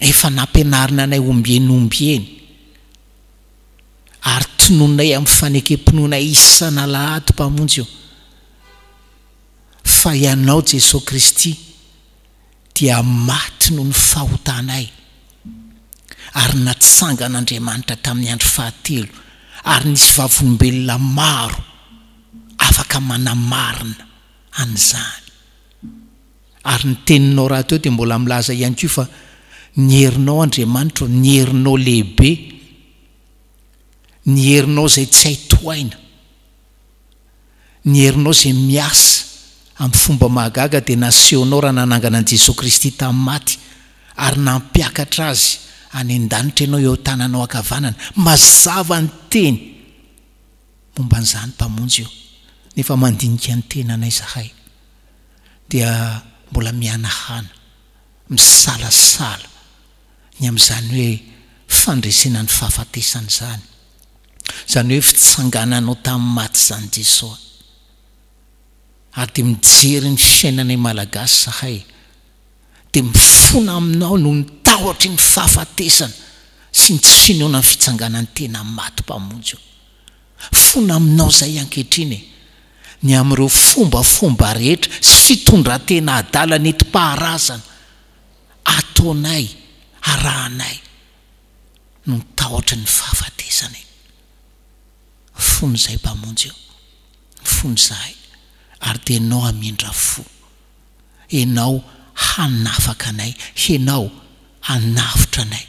efa nampianarina anay ombieny ary tononay amin'ny fanekempinoana isana lahady mpamonjy eo fa ianao Jesosy Kristy dia maty noho ny fahotanay ary natsangan'Andriamanitra tamin'ny andro fahatelo ary nisy vavolombelona maro afaka manamarina an'izany ary ny teninao raha teo dia mbola milaza ihany koa fa ny herinao Andriamanitra ny herinao lehibe ny herinao zay tsy haitoaina ny herinao zay miasa amin'ny fomba mahagaga dia nasehonao raha nanangana an'i Jesosy Kristy tamin'ny maty ary nampiakatra azy any an-danitra ianao eo tananao ankavanana mazava ny teny momba an'izany mpamonjy io nefa mandinika ny tenanay zahay dia mbola mianahana misalasala ny amin'izany hoe fandresena ny fahafatesana zany zany hoe fitsangananao tamin'ny maty zany Jesosy ary dia mijery ny fiainanay malagasy zahay dia mifona aminao no nitahotra ny fahafatesana sy ny tsy finoana ny fitsanganany tena maty mpamonjy io fona aminao zay ankehitriny ny amin'ireo fombafomba rehetra sy fitondran-tena adala nentim-paharazana ataonay arahanay no nitahotra ny fahafatesana fony zay mpamonjy io fony zahay ary dia enao amindra fo enao hanafaka anay enao hanafitra anay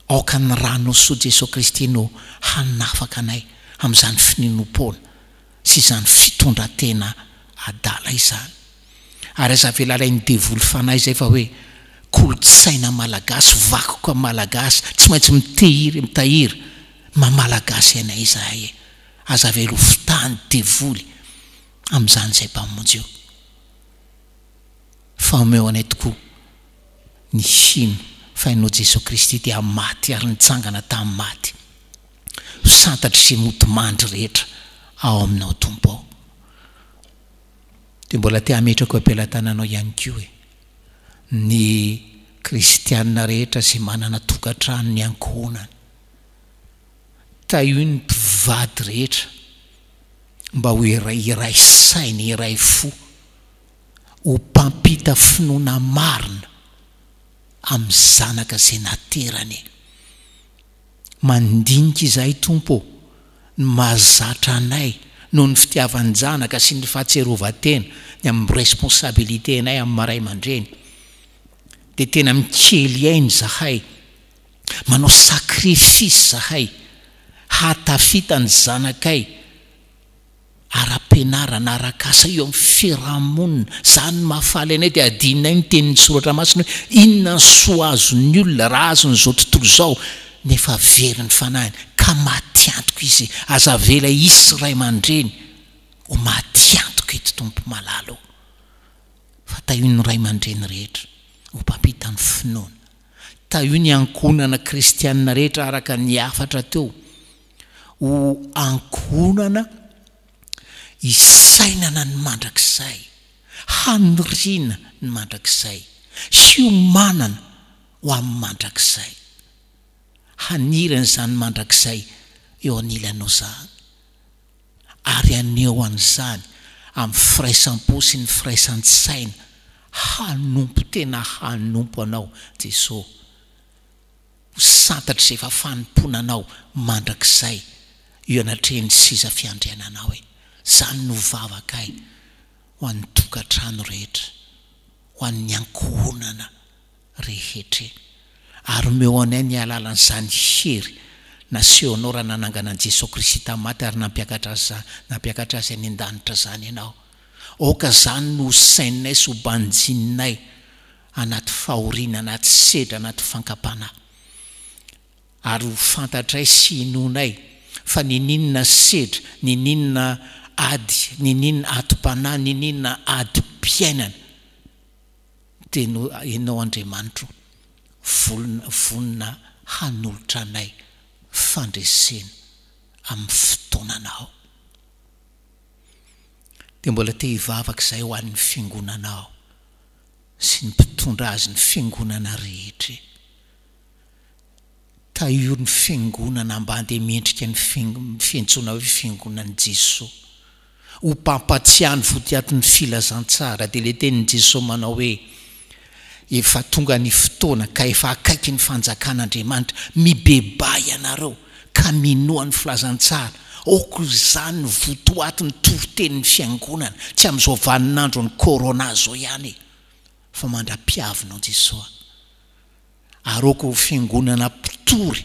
aoka ny ranao soa Jesosy Kristy no hanafaka anay amin'izany fininompona sy izany fitondran-tena adala izany ary aza velalay ny devoly fanahy zay fa hoe kolotsaina malagasy vakoka malagasy tsy maintsy mitahiry mamalagasy anay izahay aza velo fitany devoly amin'izany zay mpamonjy io fa omeo anay tokoa ny hino fa ianao Jesosy Kristy dia maty ary nitsangana tamin'ny maty santatry sy motomandry rehetra ao aminao tompo ao dia mbola te hametrako ampelantananao ihany koa ny kristianina rehetra sy manana tokantrano ny ankohonany taio ny mpivady rehetra mba ho iray saina iray fo ho mpampita finoana marina amin'ny zanaka zay naterany mandinika izahay tompo ny mahazatra anay noho ny fitiavany zanaka sy ny fahatserovatena ny amin'ny responsabilité anay amin'ny maray aman-dreny dia tena mikely ainy zahay manao sakrifisy zahay hatafita ny zanakay ara-penarana arakasa eo amin'ny fiarahamonina zany mahafaly anay dia adinay ny tenin'ny soratra masina hoe inona ny soa azon'ny olona raha azon'izao tontolo izao nefa very ny fanahiny ka mahatiantoko izy aza vela isy ray aman-dreny ho mahatiantoko eto tompo malalo fa taio ny ray aman-dreny rehetra ho mpampita ny finoana taio ny ankonana kristianina rehetra araka ny afatra teo ho ankonana isainana ny mandrakizay haniriana ny mandrakizay hiomanana ho amin'ny mandrakizay hanirana izany mandrakizay eo anilanao zany ary aneo an'izany amin'ny firaisampo sy ny firaisan-tsaina hanompo tena hanompo anao Jesosy ho santatry izay efa fanomponanao mandrakizay eo anatrehany siza fiandriananao zany no vavakay ho an'ny tokantrano rehetra ho an'ny ankohonana rehetra ary omeo anay ny alalan'izany hery nasehonao raha nananganan'i Jesosy Kristy tamin'ny maty ary nampiakatra azy any an-danitra zany ianao oka zany no saininay sy ho banjininay anaty fahoriana anaty sedra anaty fankapana ary ho fantatray sy inonay fa nininona sedra nininona ady nininona atom-panahy nininona ady mpiainana dia enao Andriamanitro vonona hanolotra anay fandresena amin'ny fotoananao dia mbola te hivavaka izay ho an'ny fiangonanao sy ny mpitondra azy ny fiangonana rehetra taio ny fiangonana mba handeha miendrika ny fiantsoana hoe fiangonan'i Jesosy ho mpampatsiahany votiaton'ny filazantsara dia le tenin'i Jesosy manao hoe efa tonga ny fotoana ka efa akaiky ny fanjakan'Andriamanitra mibebay ianareo ka minoa ny filazantsara oko izany ny votoato ny toritenin'ny fiangonana tsy amin'izao vaninandro ny corona zao ihany fa mandra-piavinao Jesosy ary oko fiangonana mpitory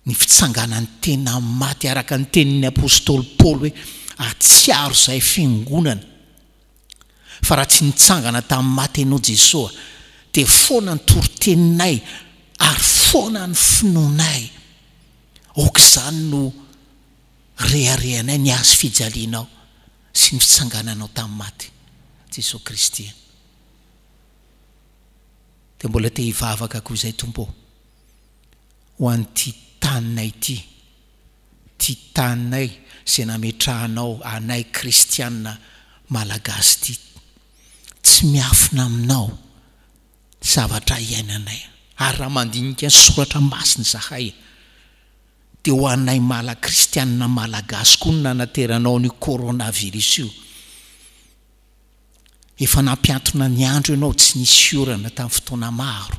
ny fitsanganany tena maty araka ny tenin'ny apôstôly Paoly hoe atsiaro izay fiangonana fa raha tsy nitsangana tamin'ny maty ianao Jesosy dia foana ny toroteninay ary foana ny finoanay. Ok'izany no reharehanay ny azo fijalianao sy ny fitsangananao tamin'ny maty Jesosy Kristy. Dia mbola te hivavaka koa izay Tompo ho an'ity taninay ty taninay izay nametrahanao anay kristianina malagasy ty, tsy miafina aminao zavatra iainanay. Ary raha mandinika ny soratra masina zahay dia ho anay kristianina malagasy koa nanateranao ny coronavirus io. Efa nampiantona ny andro ianao tsy nisy orana tamin'ny fotoana maro.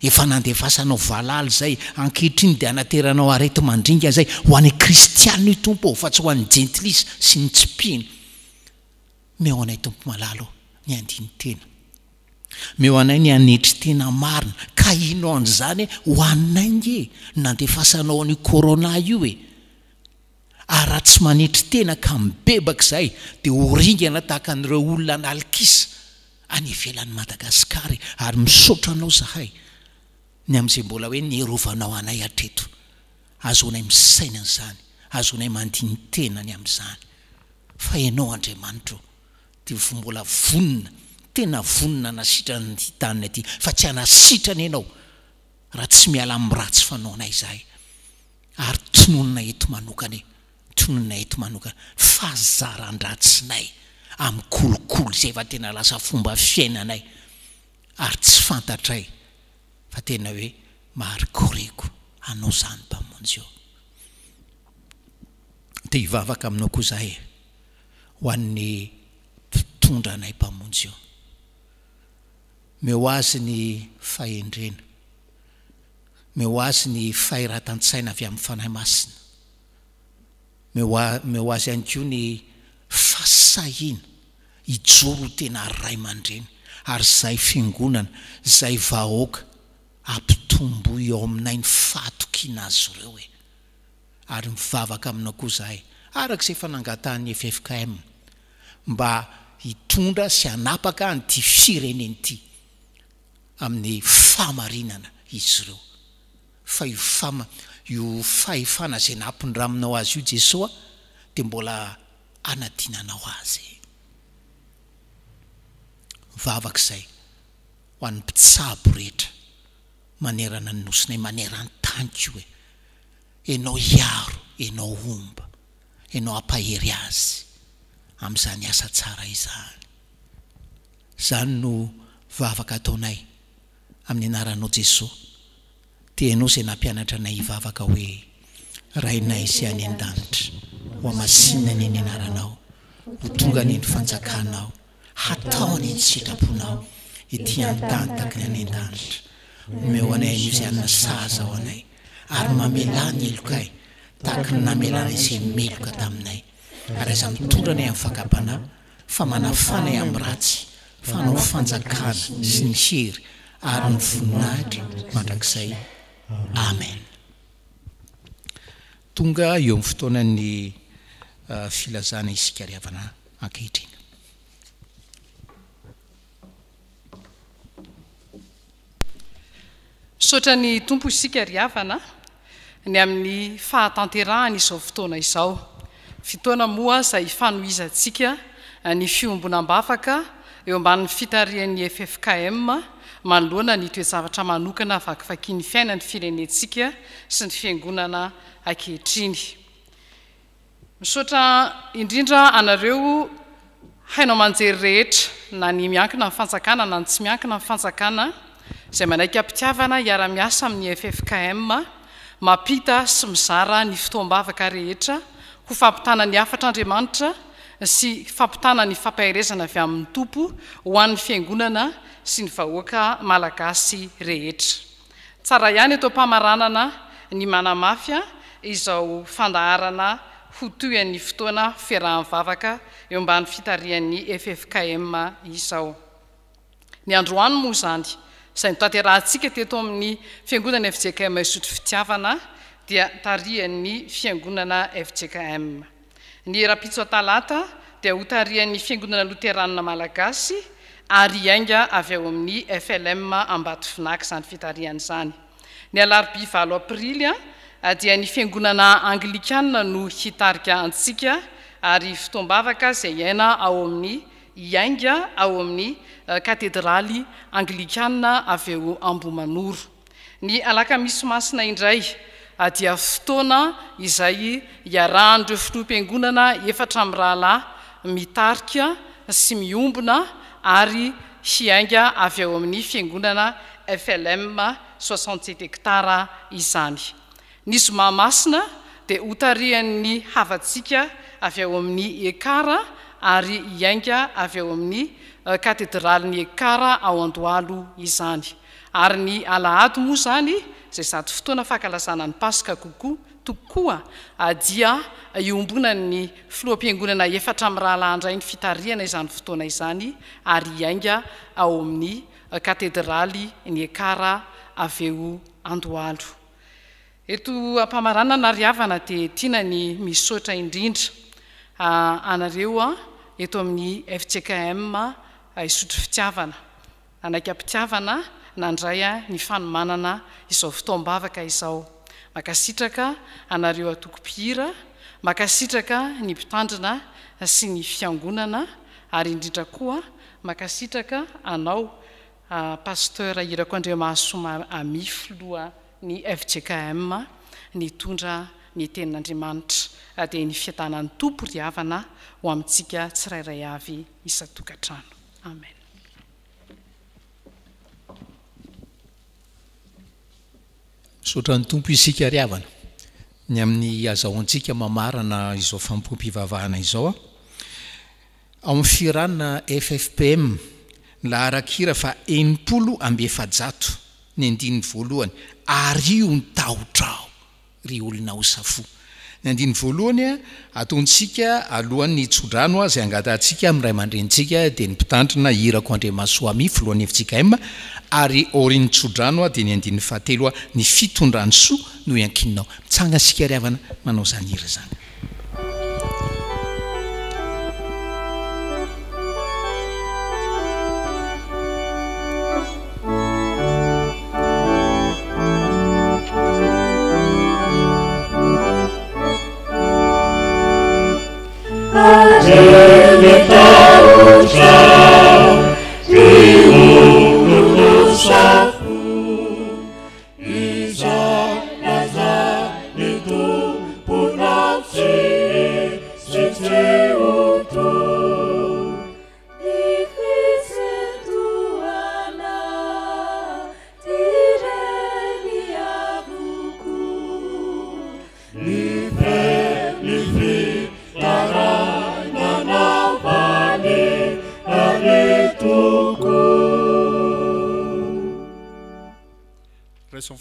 Efa nandefasanao valala zay, ankehitriny dia anateranao arety mandringa zay ho anay kristianina io Tompo, fa tsy ho an'ny gentilisa sy ny tsipiny. Meo anay Tompo malalo ny andiny tena. Meo anay ny anetry tena marina, ka inao an'izany ho anay nge nandefasanao ny corona io e. Ary raha tsy manetry tena ka mibebaka zay dia horingana tahaka an'ireo olona nalkisa any ivelan'ny Madagasikara ary misaotra anao zahay ny amin'izay mbola hoe nierovanao anay hatreto. Azonay misaina an'izany, azonay mandiny tena ny amin'izany. Fa ianao Andriamanitra dia mbola vonina, tena vonina nasitra ny tanina ity, fa tsy hanasitrana ianao raha tsy miala amin'ny ratsy fanaonay zahay. Ary tononina eto manokana, tononina eto manokana fahazaran-dratsinay amin'ny kolokolo izay efa tena lasa fomba fiainanay ary tsy fantatray fa tena hoe maharikoriko anao zany mpamonjy eo. Dia hivavaka aminao koa zahay ho an'ny mpitondra anay mpamonjy eo. Meo azy ny fahendrena, meo azy ny fahiratan-tsaina avy amin'ny fanahy masina, meo azy ihany koa ny fasahiana hijoro tena ray aman-dreny ary zay fiangonana, zay vahoaka ampitombo eo aminay ny fahatokiana azy ireo e. Ary mivavaka aminao koa zahay arak'izay fanangatan'ny FFKM mba hitondra sy hanapaka an'ity fireneny ity amin'ny famarinana izy ireo. Fa io fahefana izay nampindraminao azy io Jesosy dia mbola anadinanao azy. Mivavaka izay ho an'ny mpitsabo rehetra manerana ny nosonay, manerana ny tany koa e. Ianao hiaro, ianao omba, ianao ampahery azy amin'izany asa tsara izany. Zany no vavaka ataonay amin'ny anaranao Jesosy. Dia ianao izay nampianatra anay hivavaka hoe rainay sy any an-danitra ho amasinina ny anaranao, ho tonga ny fanjakanao, hatao ny sitraponao ety amin'ny tany tahaka ny any an-danitra. Meo anay io izay anona saza ao anay ary mamela ny elokay tahaka ny namelana izay meloka taminay. Ary aza mitondra nay amin'ny fakapana fa manafanay amin'ny ratsy, fanao fanjakana sy ny hery ary ny voninahitra mandrakizay. Amen. Tonga eo amin'ny fotoanan'ny filazana isika riavana ankehitriny. Sotra ny tompo isika riavana ny amin'ny fahatanterahany izao fotoana izao. Fitoana moa izay fanohizantsika ny fiombonam-bavaka eo ambanin'ny fitarian'ny FFKM manoloana ny toezavatra manokana vakivakian'ny fiainan'ny firenentsika sy ny fiangonana ankehitriny. Misaotra indrindra anareo hainao manjery rehetra na ny miankina amin'ny fanjakana na ny tsy miankina amin'ny fanjakana izay manaiky ampitiavana hiara-miasa amin'ny FFKM mampita sy mizara ny fotoam-bavaka rehetra ho fampitana ny afatr'Andriamanitra sy fampitana ny fampahirezana avy amin'ny tompo ho an'ny fiangonana sy ny vahoaka malagasy rehetra. Tsara ihany eto mpamaranana ny manamafia izao fandaharana ho toyan'ny fotoana fiarahan-vavaka eo ambany fitarian'ny FFKM izao. Ny androany moa zany izay nitanterahantsika teto amin'ny fiangonana FJKM Isotry Fitiavana dia tarian'ny fiangonana FJKM. Ny rapitso talata dia ho tarian'ny fiangonana loteranina malagasy ary iainga avy eo amin'ny FLM Ambato Finaky izany fitariana izany. Ny alarobia 9 aprily dia ny fiangonana anglikana no hitarika antsika ary fotoam-bavaka izay iaina ao amin'ny iainga ao amin'ny katedraly anglikana avy eo Ambohimanoro. Ny alakamisy masina indray dia fotoana izay iarahan'ireo filoham-piangonana 4 rahalahy mitarika sy miombona ary hiainga avy eo amin'ny fiangonana FLM 67 hektara izany. Ny zoma masina dia hotarian'ny havantsika avy eo amin'ny ekara ary iainga avy eo amin'ny katedralin'ny ekara ao Andohalo izany. Ary ny alahady moa zany izay sady fotoana fankalazana ny Paska tokoa dia iombonan'ny filoham-piangonana 4 rahalahy indray ny fitariana izany fotoana izany ary iainga ao amin'ny katedraly ny ekara avy eo Andohalo. Eto ampamaranana riavana dia tiana ny misaotra indrindra anareo eto amin'ny FJKM isotro fitiavana anaika-pitiavana nandray ny fanomanana izao fotoam-bavaka izao. Makasitraka anareo atoko-pihira, makasitraka ny mpitandrina sy ny fiangonana ary indrindra koa makasitraka anao pasteur Irako Andriamasoa Ami filoha ny FJKM ny tondra ny tenin'Andriamanitra dia ny fiadanan'ny tompo riavana ho amintsika tsirairay avy isa-tokantrano. Amen. Misaotra ny tompo isika riavana ny amin'ny azahoantsika mamarana izao fampoam-pivavahana izao ao amin'ny firanana FFPM laharakira fa 700 ny andininy voalohany ario ny tahotrao ry olona osafo. Ny andininy voalohany ataontsika alohan'ny tsodrano izay angatantsika amin'ny ray aman-drenitsika dia ny mpitandrina Irako Andriamasoa Ami filohan'ny FJKM ary orin'ny tsodrano dia ny andininy fahatelo ny fitondrany soa no iankinao. Mitsanga sika riavana manao zany hira zany.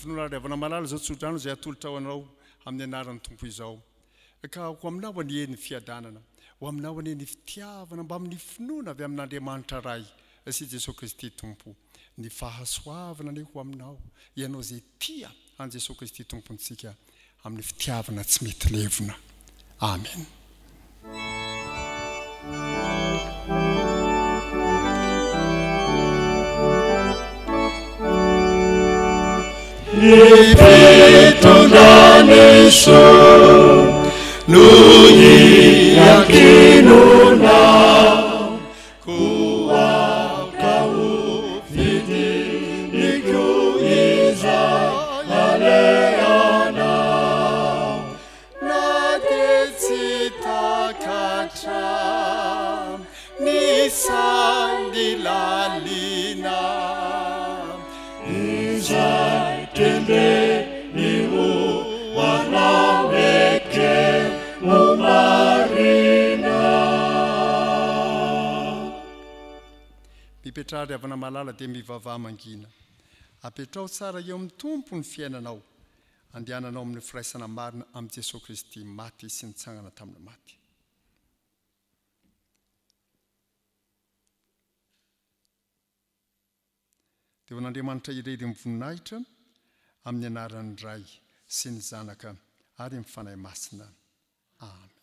Finoana malala zao tsodrano zay atolotra ho anao amin'ny anaran'ny tompo izao ka ho aminao any eny fiadanana ho aminao any eny fitiavana mba amin'ny finoana avy amin'Andriamanitra ray sy Jesosy Kristy tompo ny fahasoavana ny ho aminao ianao zay tia an Jesosy Kristy tompontsika amin'ny fitiavana tsy mety levona. Amen. Ipetondaneso nuni yakinuna kuwa kau fiti nikuiza aleana natetsita katra nisandilalina tende niu wanaweke mumarina. Mipetrary avana malala dia mivavaha mangina apetrao tsara eo amin'ny tompo ny fiainanao andehananao amin'ny firaisana marina amin'ny Jesosy Kristy maty sy nitsangana tamin'ny maty. Dia n'Andriamanitra irery mivoninahitra amin'ny anaran'ny Ray sy ny Zanaka ary amin'ny fanahy masina. Amen.